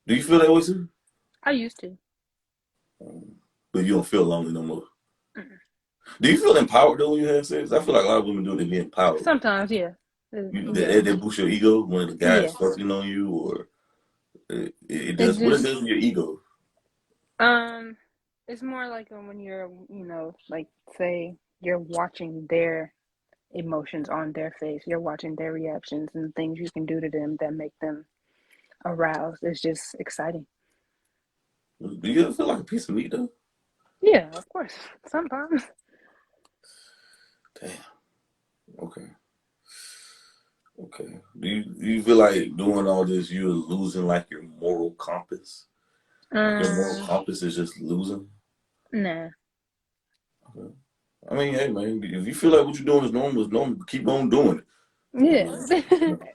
Do you feel that way too? I used to. But you don't feel lonely no more. Mm-mm. Do you feel empowered though when you have sex? I feel like a lot of women do it to be empowered. Sometimes, yeah, yeah, That boosts your ego when the guy's yeah. fucking on you, or it It does what it just does to your ego. um, it's more like when you're, like say you're watching their emotions on their face, you're watching their reactions and things you can do to them that make them aroused. It's just exciting. Do you ever feel like a piece of meat though? Yeah, of course. Sometimes. Damn. Okay. Okay. Do you feel like doing all this you're losing like your moral compass? Like your moral Um, compass is just losing? nah. Okay. I mean, hey man, if you feel like what you're doing is normal, keep on doing it. Yeah.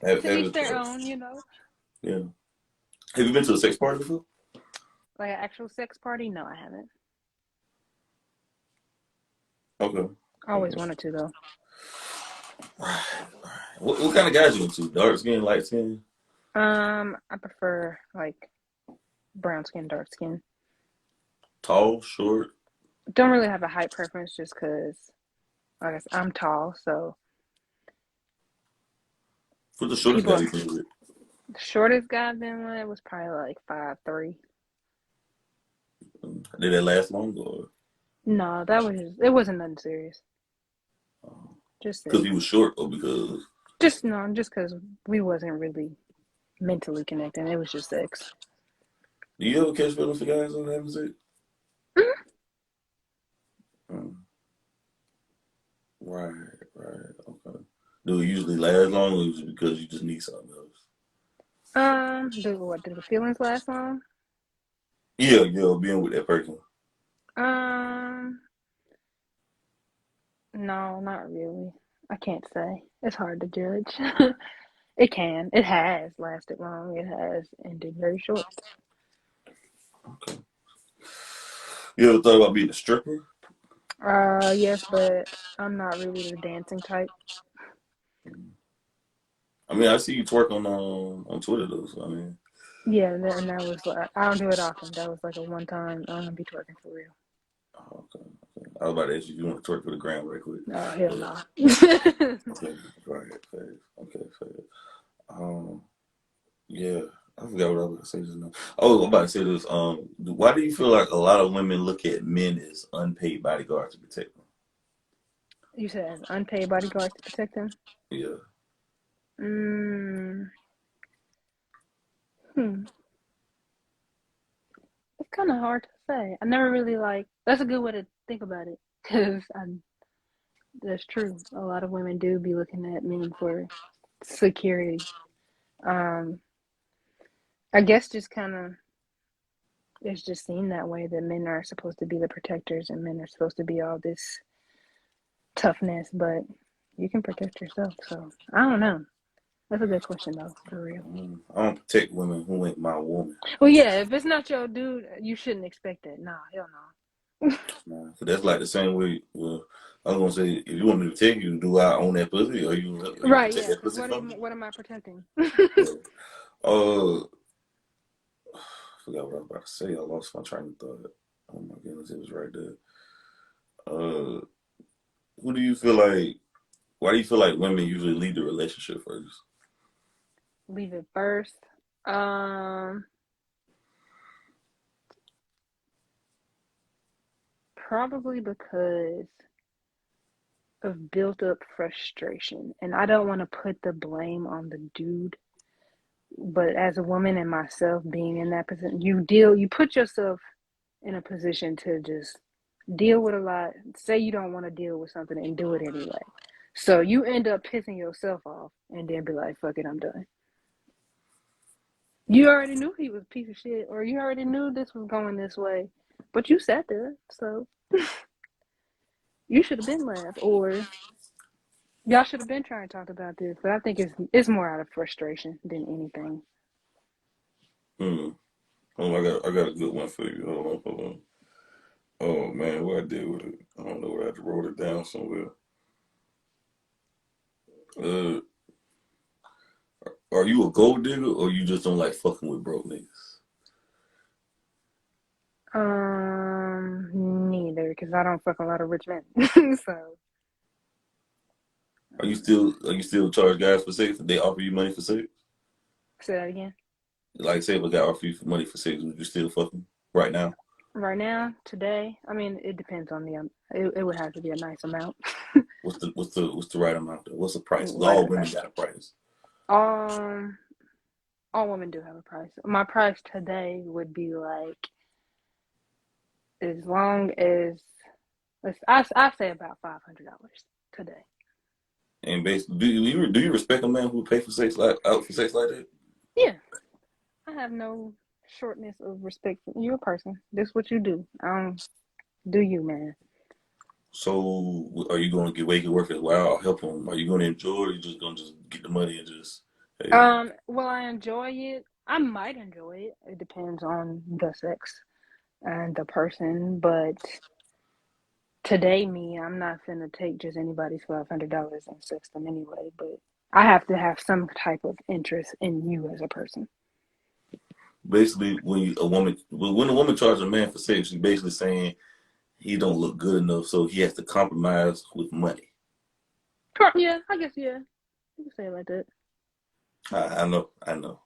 Have To each it. their own. Yeah. Have you been to a sex party before? Like an actual sex party? No, I haven't. Okay. I always Okay. wanted to though. Right. What kind of guys you into? Dark skin, light skin, I prefer like brown skin, dark skin. tall, short? Don't really have a height preference just because, like I guess I'm tall, so Who's the shortest guy people. you been with? The shortest guy I've been with was probably like 5'3". Did that last long or No, it wasn't nothing serious. Just because sex. he was short or because Just no, just because we wasn't really mentally connecting. It was just sex. do you ever catch feelings for guys on having sex? Mhm. Mm, right, right, okay. Do it usually last long or is it because you just need something else? Do the feelings last long? Yeah, yeah, being with that person. Um, no, not really. I can't say. It's hard to judge. It can. It has lasted long. It has ended very short. Okay. You ever thought about being a stripper? Yes, but I'm not really the dancing type. I mean, I see you twerk on Twitter though. So I mean, Yeah, and that was like I don't do it often. That was like a one time. I don't be twerking for real. oh, okay, okay. I was about to ask you if you want to twerk for the gram right quick, Oh hell but no. okay, right, fair. Okay, fair. Um, yeah, I forgot what I was going to say just now. Oh, I'm about to say this. Why do you feel like a lot of women look at men as unpaid bodyguards to protect them? You said as unpaid bodyguards to protect them. Yeah. Mm, hmm. It's kind of hard to say. I never really like. That's a good way to think about it, because that's true. A lot of women do be looking at men for security. Um, I guess just kind of it's just seen that way that men are supposed to be the protectors and men are supposed to be all this toughness, but you can protect yourself. So I don't know. That's a good question though, for real. I don't protect women who ain't my woman. Well, yeah, if it's not your dude, you shouldn't expect that. Nah, hell no. Nah. So that's like the same way. Well, I was gonna say, if you want me to protect you, do I own that pussy, or you Right, protect yeah. that Because pussy from me? what am I protecting? Yeah. Uh, I forgot what I was about to say. I lost my train of thought. Oh my goodness, it was right there. Uh, who do you feel like? Why do you feel like women usually lead the relationship first? Leave it first. Um, Probably because of built up frustration. And I don't want to put the blame on the dude, but as a woman and myself being in that position, you put yourself in a position to just deal with a lot. Say you don't want to deal with something and do it anyway. So you end up pissing yourself off and then be like, fuck it, I'm done. You already knew he was a piece of shit, or you already knew this was going this way, but you sat there, so you should have been left, or y'all should have been trying to talk about this. But I think it's more out of frustration than anything. Oh, I got a good one for you. Hold on. Oh man, what I did with it? I don't know where I wrote it down somewhere. Uh, are you a gold digger or you just don't like fucking with broke niggas? Neither, because I don't fuck a lot of rich men. So Are you still charge guys for sex if they offer you money for sex? say that again. Like say if a guy offer you money for sex, would you still fucking right now? Right now, today, I mean, it depends on the. It would have to be a nice amount. What's the right amount though? What's the price? 'Cause Like, all women got a price. um, all women do have a price. My price today would be like, as long as I say about $500 today. And basically, do you respect a man who would pay for sex like out for sex like that? Yeah, I have no shortness of respect for you. A person. This what you do. Do you, man? So are you going to get wake and work as well? Help him? Are you going to enjoy it or are you just going to just get the money and just, hey, Will I enjoy it? I might enjoy it. It depends on the sex and the person, but today, I'm not finna take just anybody's $500 and sex them anyway. But I have to have some type of interest in you as a person. basically when a woman charges a man for sex, she's basically saying he don't look good enough, so he has to compromise with money. Yeah, I guess yeah. You can say it like that. I know. I know.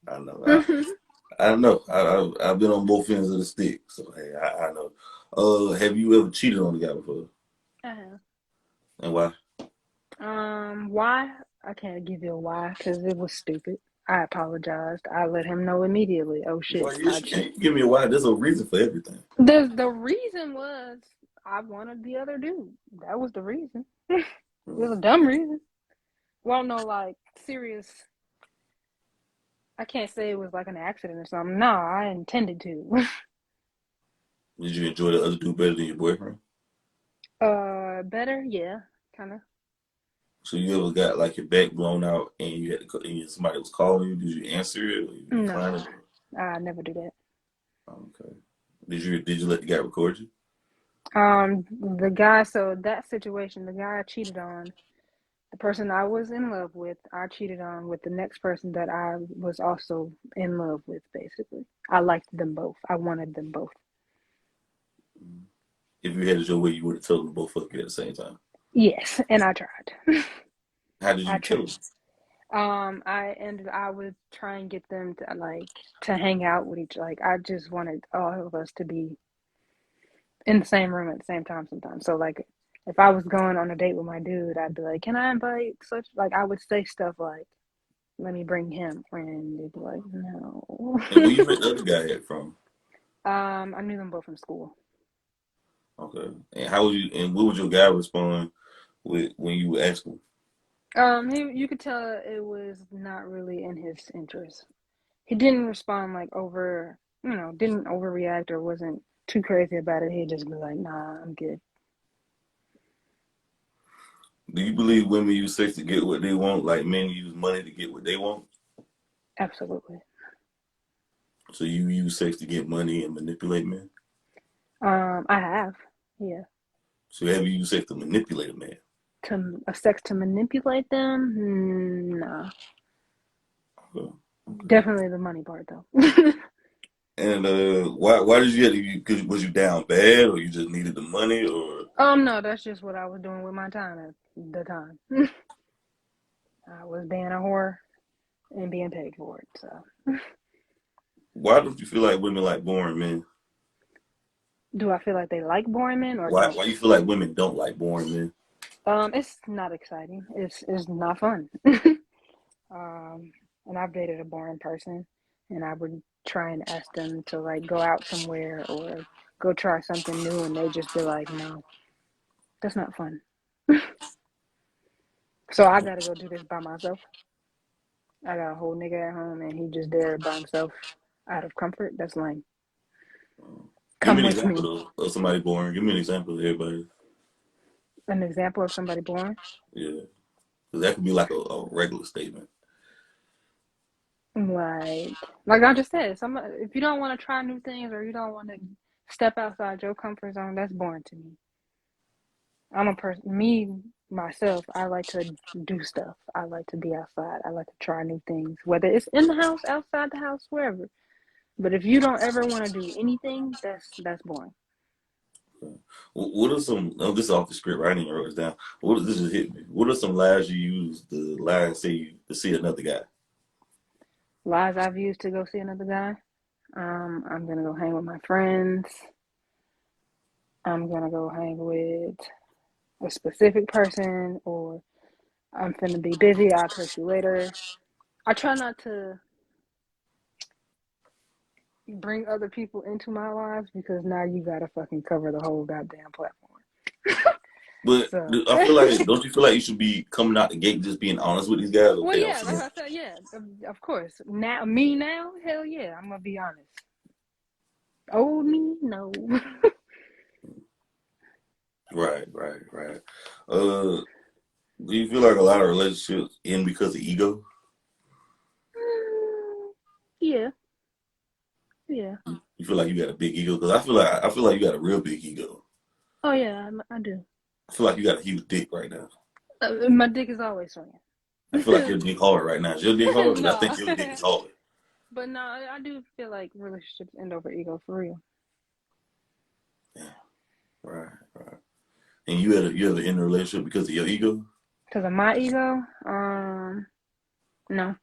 I've been on both ends of the stick, so hey, I know. Have you ever cheated on a guy before? I have. And why? Why? I can't give you a why because it was stupid. I apologized. I let him know immediately. Oh shit, Well, I yes, you cheat. can't give me a why. There's a reason for everything. The reason was I wanted the other dude. That was the reason. It was a dumb reason. Well, no, like serious. I can't say it was like an accident or something. No, I intended to. Did you enjoy the other dude better than your boyfriend? Better, yeah, kind of. So you ever got like your back blown out and you had to, and somebody was calling you? Did you answer it or you decline No, it? I never do that. Okay. Did you let the guy record you? The guy. So that situation, the guy I cheated on, the person I was in love with, I cheated on with the next person that I was also in love with. Basically, I liked them both. I wanted them both. If you had it your way, you would have told them both fuck you at the same time. Yes, and I tried. How did I you tried. tell them? I would try and get them to to hang out with each. Like I just wanted all of us to be in the same room at the same time sometimes. So like if I was going on a date with my dude, I'd be like, "Can I invite such?" Like I would say stuff like, "Let me bring him," and they'd be like, "No." And where you met the other guy at from? I knew them both from school. Okay. And how would you? And what would your guy respond with when you would ask him? You could tell it was not really in his interest. He didn't respond like didn't overreact or wasn't too crazy about it. He'd just be like, "Nah, I'm good." Do you believe women use sex to get what they want, like men use money to get what they want? Absolutely. So you use sex to get money and manipulate men? I have, yeah. So have you used sex to manipulate a man? To a sex to manipulate them? Nah. Okay. Definitely the money part though. And why did you have to? Cause was you down bad, or you just needed the money, or No, that's just what I was doing with my time at the time. I was being a whore and being paid for it. So, why don't you feel like women like boring men? do I feel like they like boring men or Why don't? you feel like women don't like boring men? It's not exciting. It's not fun. And I've dated a boring person, and I would try and ask them to like go out somewhere or go try something new, and they just be like, "No, that's not fun." So I gotta go do this by myself. I got a whole nigga at home, and he just there by himself out of comfort. That's lame. Give me Come an with me. example of somebody boring. Give me an example of everybody. An example of somebody boring. Yeah, 'cause that could be like a regular statement. Like I just said, if you don't want to try new things or you don't want to step outside your comfort zone, that's boring to me. I'm a person, myself, I like to do stuff. I like to be outside. I like to try new things, whether it's in the house, outside the house, wherever. But if you don't ever want to do anything, that's boring. What are some? Oh, this is off the script. Right? I didn't wrote it down. This just hit me? What are some lies you use to lie and say to see another guy? Lies I've used to go see another guy. I'm gonna go hang with my friends. I'm gonna go hang with a specific person, or I'm finna be busy. I'll text you later. I try not to bring other people into my lives because now you gotta fucking cover the whole goddamn platform. But So, I feel like, don't you feel like you should be coming out the gate just being honest with these guys? well, Okay, I'm yeah, like saying. I said, yeah, of course. Now, hell yeah, I'm gonna be honest. Old me, no. Right, right, right. Do you feel like a lot of relationships end because of ego? Yeah, yeah. You feel like you got a big ego? Because I feel like you got a real big ego. Oh yeah, I do. I feel like you got a huge dick right now. My dick is always swinging. I feel like your dick hard right now. Is your dick hard? Because I No, think your dick is hard. but no, I do feel like relationships end over ego for real. Yeah, right, right. And you ever in a relationship because of your ego? Because of my ego, no.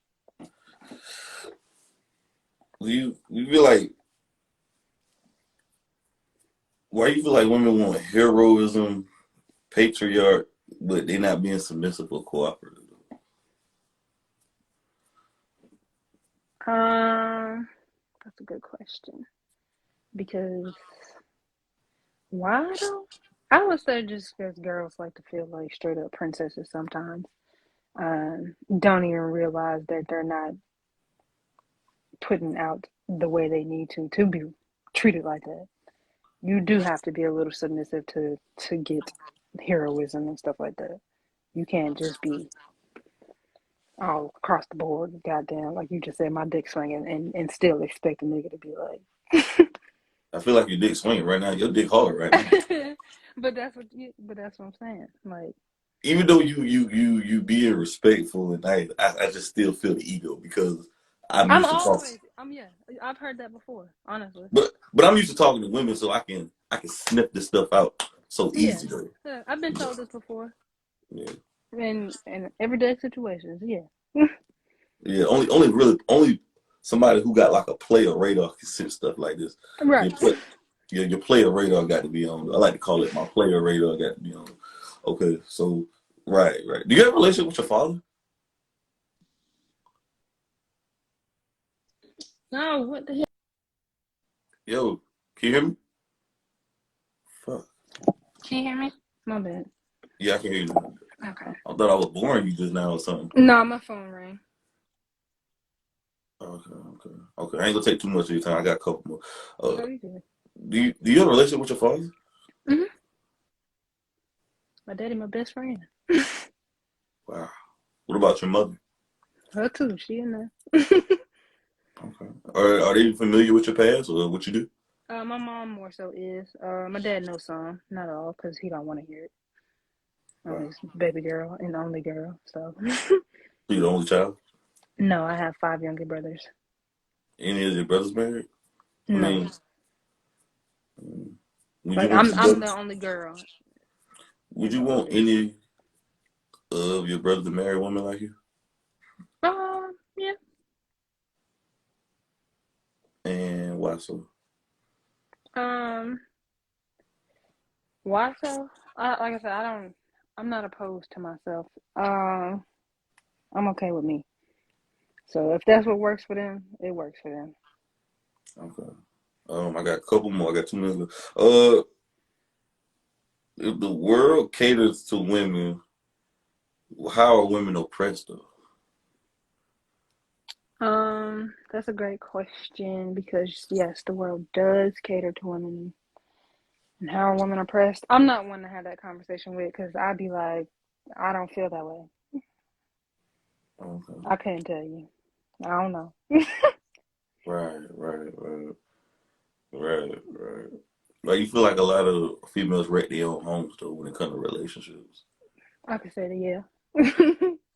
You feel like why you feel like women want heroism, patriarch, but they not being submissive or cooperative? That's a good question. Because why though? I would say just because girls like to feel like straight up princesses sometimes. Don't even realize that they're not putting out the way they need to be treated like that. You do have to be a little submissive to get heroism and stuff like that. You can't just be all across the board, goddamn, like you just said, my dick swinging and still expect a nigga to be like. I feel like your dick swinging right now. Your dick hard right now. But that's what I'm saying. Like, Even though you being respectful and nice, I just still feel the ego because I'm used to talking. yeah, I've heard that before, honestly. But I'm used to talking to women, so I can sniff this stuff out so Yeah, easy though. yeah, I've been told this before Yeah, in everyday situations. Yeah, yeah. Only somebody who got like a player radar can sense stuff like this. right. Your play, your player radar got to be on. I like to call it my player radar got to be on. Okay, so right, right. Do you have a relationship with your father? No, what the hell? Yo, can you hear me? Fuck. Can you hear me? My bad. Yeah, I can hear you now. Okay. I thought I was boring you just now or something. No, my phone rang. Okay, okay, okay. I ain't gonna take too much of your time. I got a couple more. Uh, Oh, you good? do you have a relationship with your father? Mhm. My daddy, my best friend. Wow. What about your mother? Her too. She in there. Okay. Are they familiar with your past or what you do? My mom more so is. My dad knows some, not all, because he don't want to hear it. I'm Wow. his baby girl and only girl. So You the only child? no, I have 5 younger brothers. Any of your brothers married? I No, mean, mm, would you like want your I'm the brothers? only girl Would in you the want oldest. any of your brothers to marry a woman like you? Yeah. And why so? Um, why so? Like I said, I don't. I'm not opposed to myself. I'm okay with me. So if that's what works for them, it works for them. Okay. I got a couple more. I got 2 minutes. If the world caters to women, how are women oppressed though? That's a great question because yes, the world does cater to women. And how are women oppressed? I'm not one to have that conversation with because I'd be like, I don't feel that way. Okay. I couldn't tell you. I don't know. Right. Like you feel like a lot of females wreck their own homes though when it comes to relationships. I could say that, yeah.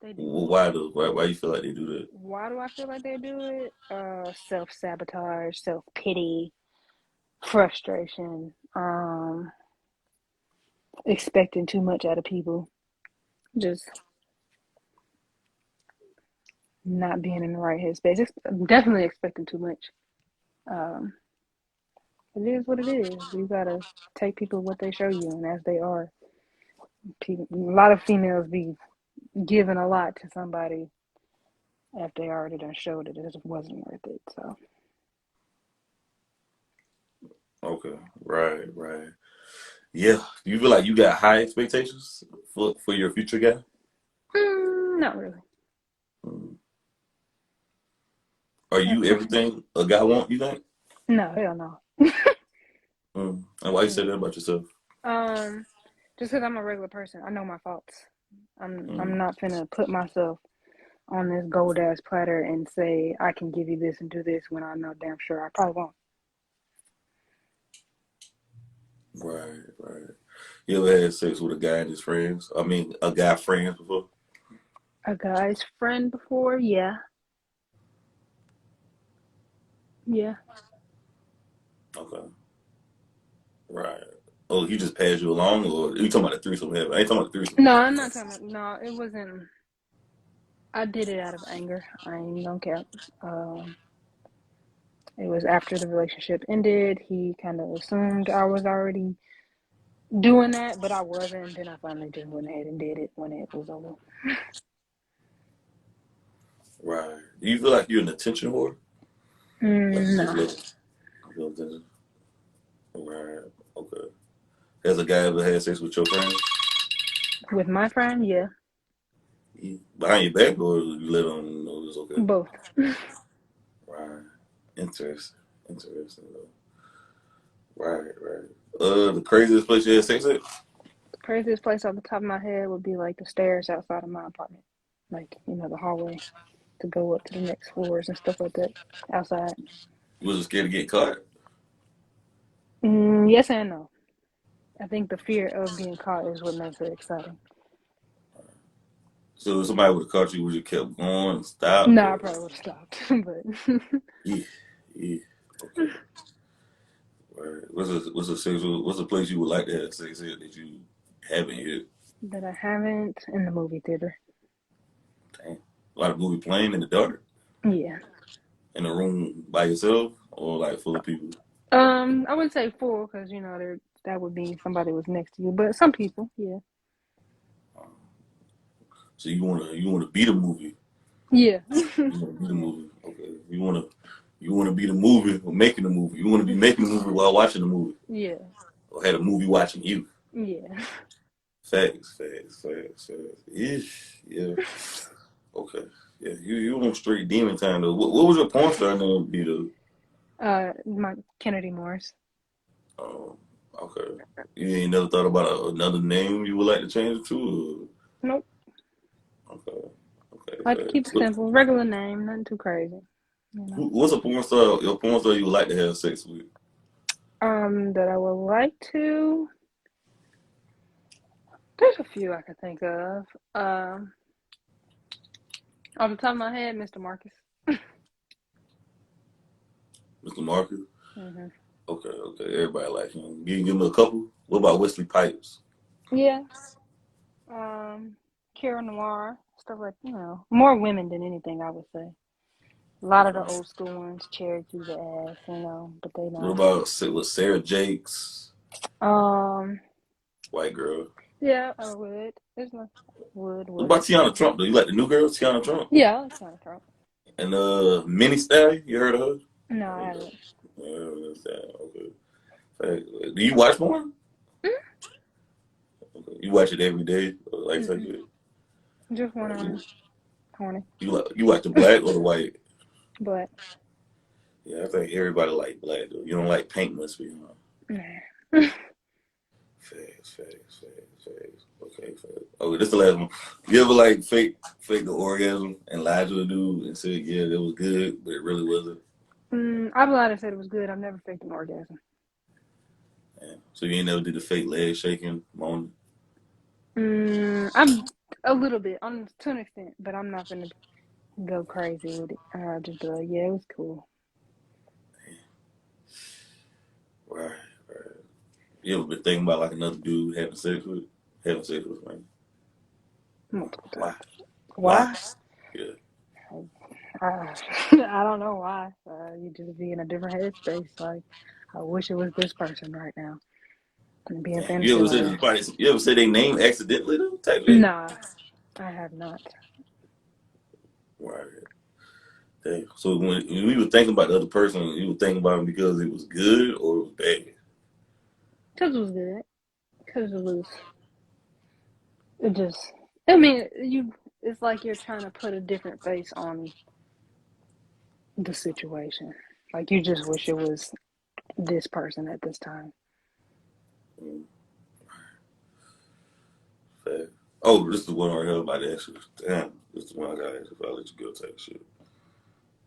They do. Why though? Why you feel like they do that? Why do I feel like they do it? Self-sabotage, self-pity, frustration, expecting too much out of people, just not being in the right headspace. It's definitely expecting too much. Um, it is what it is. You gotta take people what they show you and as they are. People, a lot of females be giving a lot to somebody after they already done showed it. It just wasn't worth it. So, Okay. Right. Yeah. You feel like you got high expectations for your future guy? not really. Mm. Are you everything a guy want, you think? No, hell no. And why you say that No. about yourself? Just because I'm a regular person, I know my faults. I'm Mm. not finna put myself on this gold ass platter and say I can give you this and do this when I know damn sure I probably won't. Right. You ever had sex with a guy and his friends? I mean, a guy friends before? A guy's friend before, yeah, yeah. Okay. Right. Oh, he just passed you along, or you talking about the threesome? I ain't talking about the threesome. No, I'm not talking about. No, it wasn't. I did it out of anger. I ain't gonna cap. Um, it was after the relationship ended. He kind of assumed I was already doing that, but I wasn't. And then I finally just went ahead and did it when it was over. Right. Do you feel like you're an attention whore? Like you just No, love attention? Right. Okay. Has a guy ever had sex with your friend? with my friend, yeah, Behind your back, or you let him know it's okay? both. Right. Interesting. Though. Right. The craziest place you had sex at? Craziest place off the top of my head would be like the stairs outside of my apartment, like the hallway to go up to the next floors and stuff like that outside. You wasn't scared to get caught? Yes and no. I think the fear of being caught is what makes it exciting. So if somebody would have caught you, would you kept going and stopped? No, I Or probably would have stopped, but yeah, yeah. Okay. Right. What's a place you would like to have sex at that you haven't yet? that I haven't in the movie theater. Damn. A lot of movie playing in the dark, Yeah. in a room by yourself, or like full of people. I wouldn't say full because there that would be somebody was next to you, but some people, yeah, So you wanna be the movie. yeah, You wanna be the yeah, movie. Okay. You wanna be the movie or making the movie. You wanna be making the movie while watching the movie, yeah, or had a movie watching you. yeah. Facts. Ish. Yeah. Okay. Yeah. You on straight demon time though. What was your porn star name be though? My Kennedy Morris. Um. Okay. You ain't never thought about another name you would like to change it to? Nope. Or? Okay. Like to keep Facts. it simple, regular name, nothing too crazy. What's a porn star? Your porn star you would like to have sex with? That I would like to. There's a few I can think of. Off the top of my head, Mr. Marcus. Mr. Marcus? hmm Okay. Everybody like him. You can give him a couple. What about Wesley Pipes? Yeah. Kira Noir, stuff like more women than anything. I would say a lot of the Okay. old school ones, Cherokee the ass, but they What not. about with Sarah Jakes? Um, White girl. Yeah, I would. There's no What would. about Tiana Trump though? You like the new girl, Tiana Trump? Yeah, I like Donald Trump. And Mini Style, you heard of her? No, I haven't. Okay. Do you watch porn? Okay. You watch it every day, like Mm-mm. it. Just one on horny, You like the black or the white? but Yeah, I think everybody like black though. You don't like pink, must be, huh? nah. Facts. Okay, facts. Okay, this the last one. You ever like fake the orgasm and lied to a dude and said, yeah, that was good, but it really wasn't? I've lied and said it was good. I've never faked an orgasm. Yeah. So you ain't never did the fake leg shaking moaning? I'm a little bit on to an extent, but I'm not gonna go crazy with it. I'll just be like, yeah, it was cool. Right, right. You ever been thinking about like another dude having sex with, man? Multiple Why? times. Why? Why? Yeah. I don't know why. You just be in a different headspace. Like, I wish it was this person right now. And be in Damn. You fantasy ever said land. somebody? You ever say their name accidentally though? Type shit. Nah, I have not. Right. Damn. So when you were thinking about the other person, you were thinking about him because it was good or it was bad. Because it was good. Because it just, I mean, it's like you're trying to put a different face on the situation. Like, you just wish it was this person at this time. Mm, fact. Oh, this is the one I heard about that shit. Damn, this is the one I got to ask if I let you go type shit.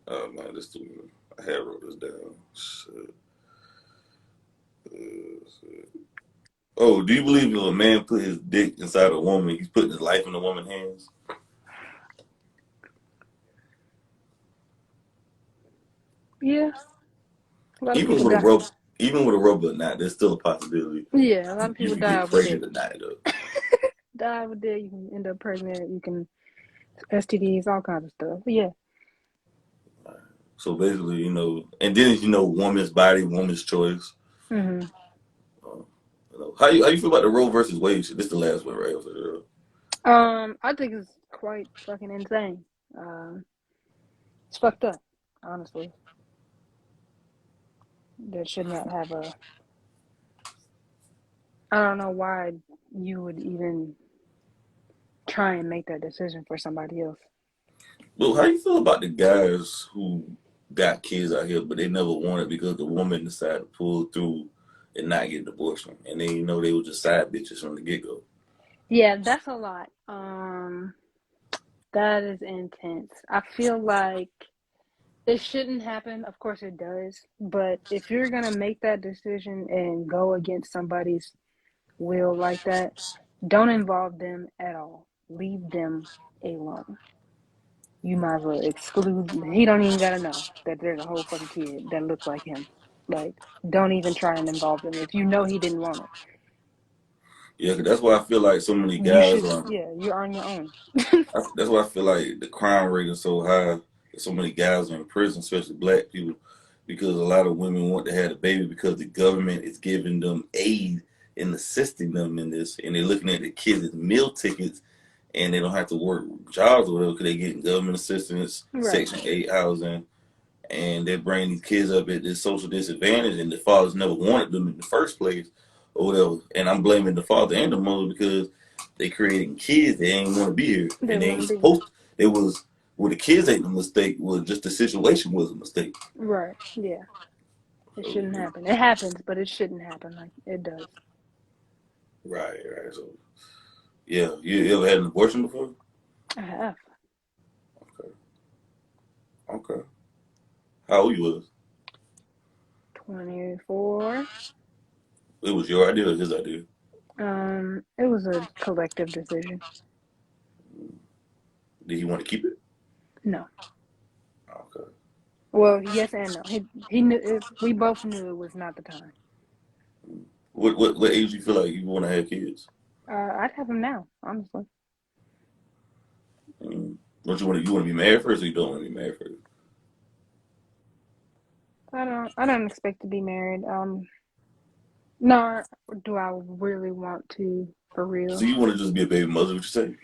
Oh man, this is the one. I had wrote this down. Shit. Shit. Oh, do you believe if a man put his dick inside a woman, he's putting his life in a woman's hands? Yeah, a lot of Even people with a die. rub, even with a rubber knot, there's still a possibility Yeah, a lot of you people could die get over dick. pregnant tonight though. Die over dick. You can end up pregnant. You can STDs, all kinds of stuff. But yeah. So basically, and then woman's body, woman's choice. hmm Uh, how you feel about the Roe versus Wade shit? This is the last one, right? I think it's quite fucking insane. It's fucked up, honestly. That should not have a. I don't know why you would even try and make that decision for somebody else. Well, how you feel about the guys who got kids out here, but they never wanted because the woman decided to pull through and not get an abortion, and then they were just side bitches from the get go. Yeah, that's a lot. That is intense. I feel like it shouldn't happen. Of course, it does. But if you're gonna make that decision and go against somebody's will like that, don't involve them at all. Leave them alone. You might as well exclude. He don't even gotta know that there's a whole fucking kid that looks like him. Like, don't even try and involve him if you know he didn't want it. Yeah, 'cause that's why I feel like so many You guys should, are. yeah, you're on your own. That's why I feel like the crime rate is so high. So many guys are in prison, especially black people, because a lot of women want to have a baby because the government is giving them aid and assisting them in this, and they're looking at the kids as meal tickets, and they don't have to work jobs or whatever because they're getting government assistance, Right. Section 8 housing, and they bring these kids up at this social disadvantage, and the fathers never wanted them in the first place, or whatever. And I'm blaming the father and the mother because they creating kids that ain't want to be here, They and they ain't want to be. supposed. They was well, the kids ain't a mistake. Was just the situation was a mistake. Right. Yeah. It So, shouldn't happen. It happens, but it shouldn't happen like it does. right. So yeah, you ever had an abortion before? I have. Okay. Okay. How old you was? 24. It was your idea or his idea? It was a collective decision. Did he want to keep it? No. Okay. Well, yes and no. He knew it, we both knew it was not the time. What age you feel like you want to have kids? I'd have him now, honestly. Mm. Don't you want to be married first, or you don't want to be married first? I don't expect to be married. Nor do I really want to, for So real. you want to just be a baby mother? What you say?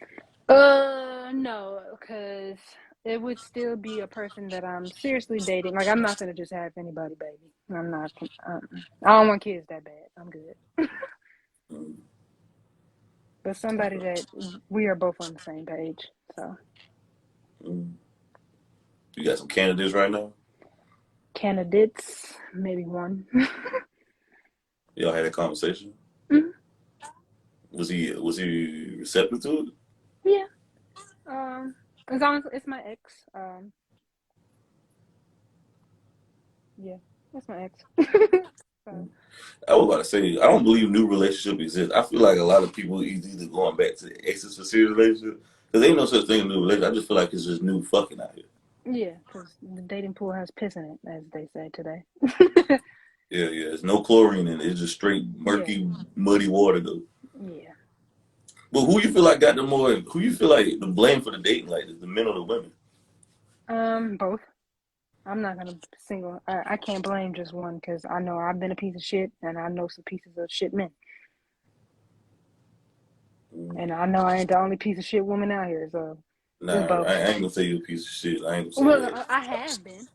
No, because it would still be a person that I'm seriously dating. Like, I'm not gonna just have anybody, baby. I'm not. I don't want kids that bad. I'm good. Mm, But somebody okay. that we are both on the same page. So Mm. You got some candidates right now? candidates, maybe one. Y'all had a conversation. Mhm. Was he receptive to it? Yeah. As long as it's my ex. Yeah, that's my ex. So I was about to say I don't believe new relationship exists. I feel like a lot of people is either going back to the exes for serious relationship because ain't no such thing as new relationship. I just feel like it's just new fucking out here. yeah, because the dating pool has piss in it, as they say today. Yeah, yeah. It's no chlorine in it. It's just straight Yeah, murky, muddy water though. yeah. But who you feel like got the more? Who you feel like the blame for the dating? Like the men or the women? Both. I'm not gonna single. I can't blame just one because I know I've been a piece of shit, and I know some pieces of shit men, Mm. and I know I ain't the only piece of shit woman out here. So it's Nah, both. I ain't gonna say you a piece of shit. I ain't gonna say Well, that. I have been,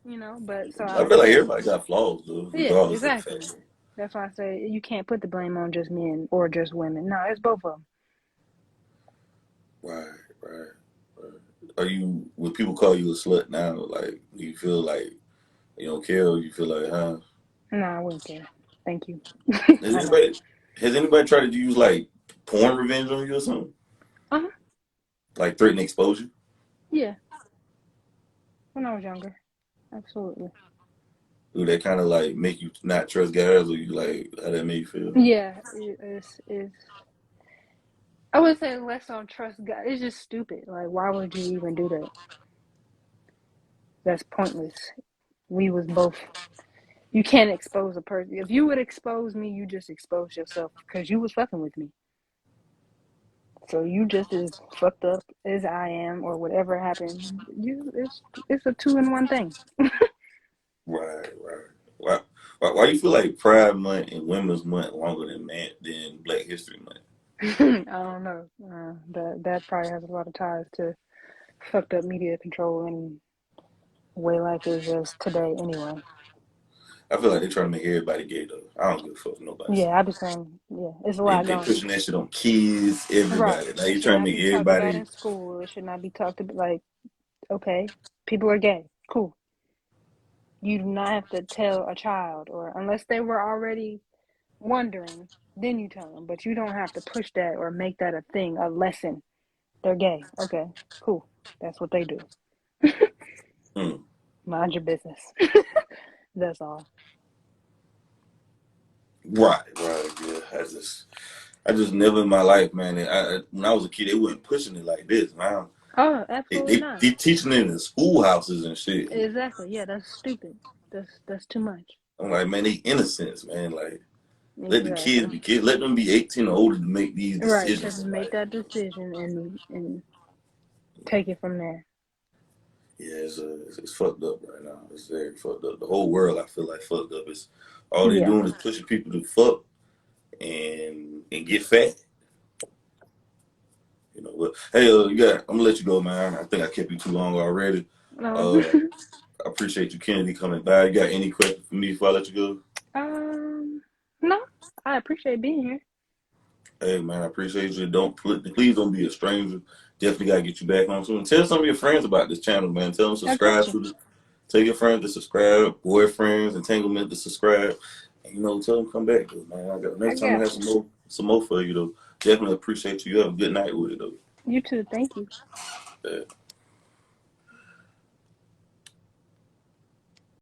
but so I feel like yeah, everybody got flaws though, yeah, regardless of the exactly. fact. That's why I say you can't put the blame on just men or just women. No, it's both of Right, right, right. Are you? When people call you a slut now, like do you feel like you don't care? Or you feel like, huh? them. No, I wouldn't care. Thank you. Has I know. anybody has anybody tried to use like porn revenge on you or something? Uh-huh. Like threaten exposure? Yeah, when I was younger, absolutely. Do that kind of like make you not trust guys, or you like how that make you feel? Yeah, it's. I would say less on trust God. It's just stupid. Like, why would you even do that? That's pointless. We was both. You can't expose a person. If you would expose me, you just expose yourself because you was fucking with me. So you just as fucked up as I am, or whatever happened. It's a two-in-one thing. Right, right. Why you feel like Pride Month and Women's Month longer than Black History Month? I don't know. That probably has a lot of ties to fucked up media control and the way life is as today. Anyway. I feel like they trying to make everybody gay though. I don't give a fuck what nobody Yeah, say. I'd be saying, yeah, it's a They lot they going. pushing that shit on kids, Right. everybody. Now It you should trying to not make be talked about everybody in school. It should not be talked about like, okay, people are gay. Cool. You do not have to tell a child, or unless they were already wondering, then you tell them. But you don't have to push that or make that a thing, a lesson. They're gay. Okay, cool. That's what they do. hmm. Mind your business. That's all. Right, right, yeah. I just never in my life, man. When I was a kid, they wasn't pushing it like this. Now Oh, they, absolutely they, not. they teaching it in the schoolhouses and shit. Exactly. Yeah, that's stupid. That's too much. I'm like, man, they innocents, man. Like, let the kids Exactly. be kids. Let them be 18 or older to make these Right, to decisions in make life. that decision and take it from there. Yeah, it's fucked up right now. It's very fucked up. The whole world, I feel like, fucked up. It's all they Yeah, doing is pushing people to fuck and get fat. But hey, I'm gonna let you go, man. I think I kept you too long already. um, Uh, I appreciate you, Kennedy, coming by. You got any questions for me before I let you go? um, no, I appreciate being here. Hey, man, I appreciate you. Please don't be a stranger. Definitely gotta get you back on soon. Tell some of your friends about this channel, man. Tell them I got subscribe you. to the. Tell your friends to subscribe, boyfriends, entanglement to subscribe. And, tell them come back, though, man. I Next time I got have you. some more for you, though. Definitely appreciate you. You have a good night with it, though. You too. Thank you. Yeah.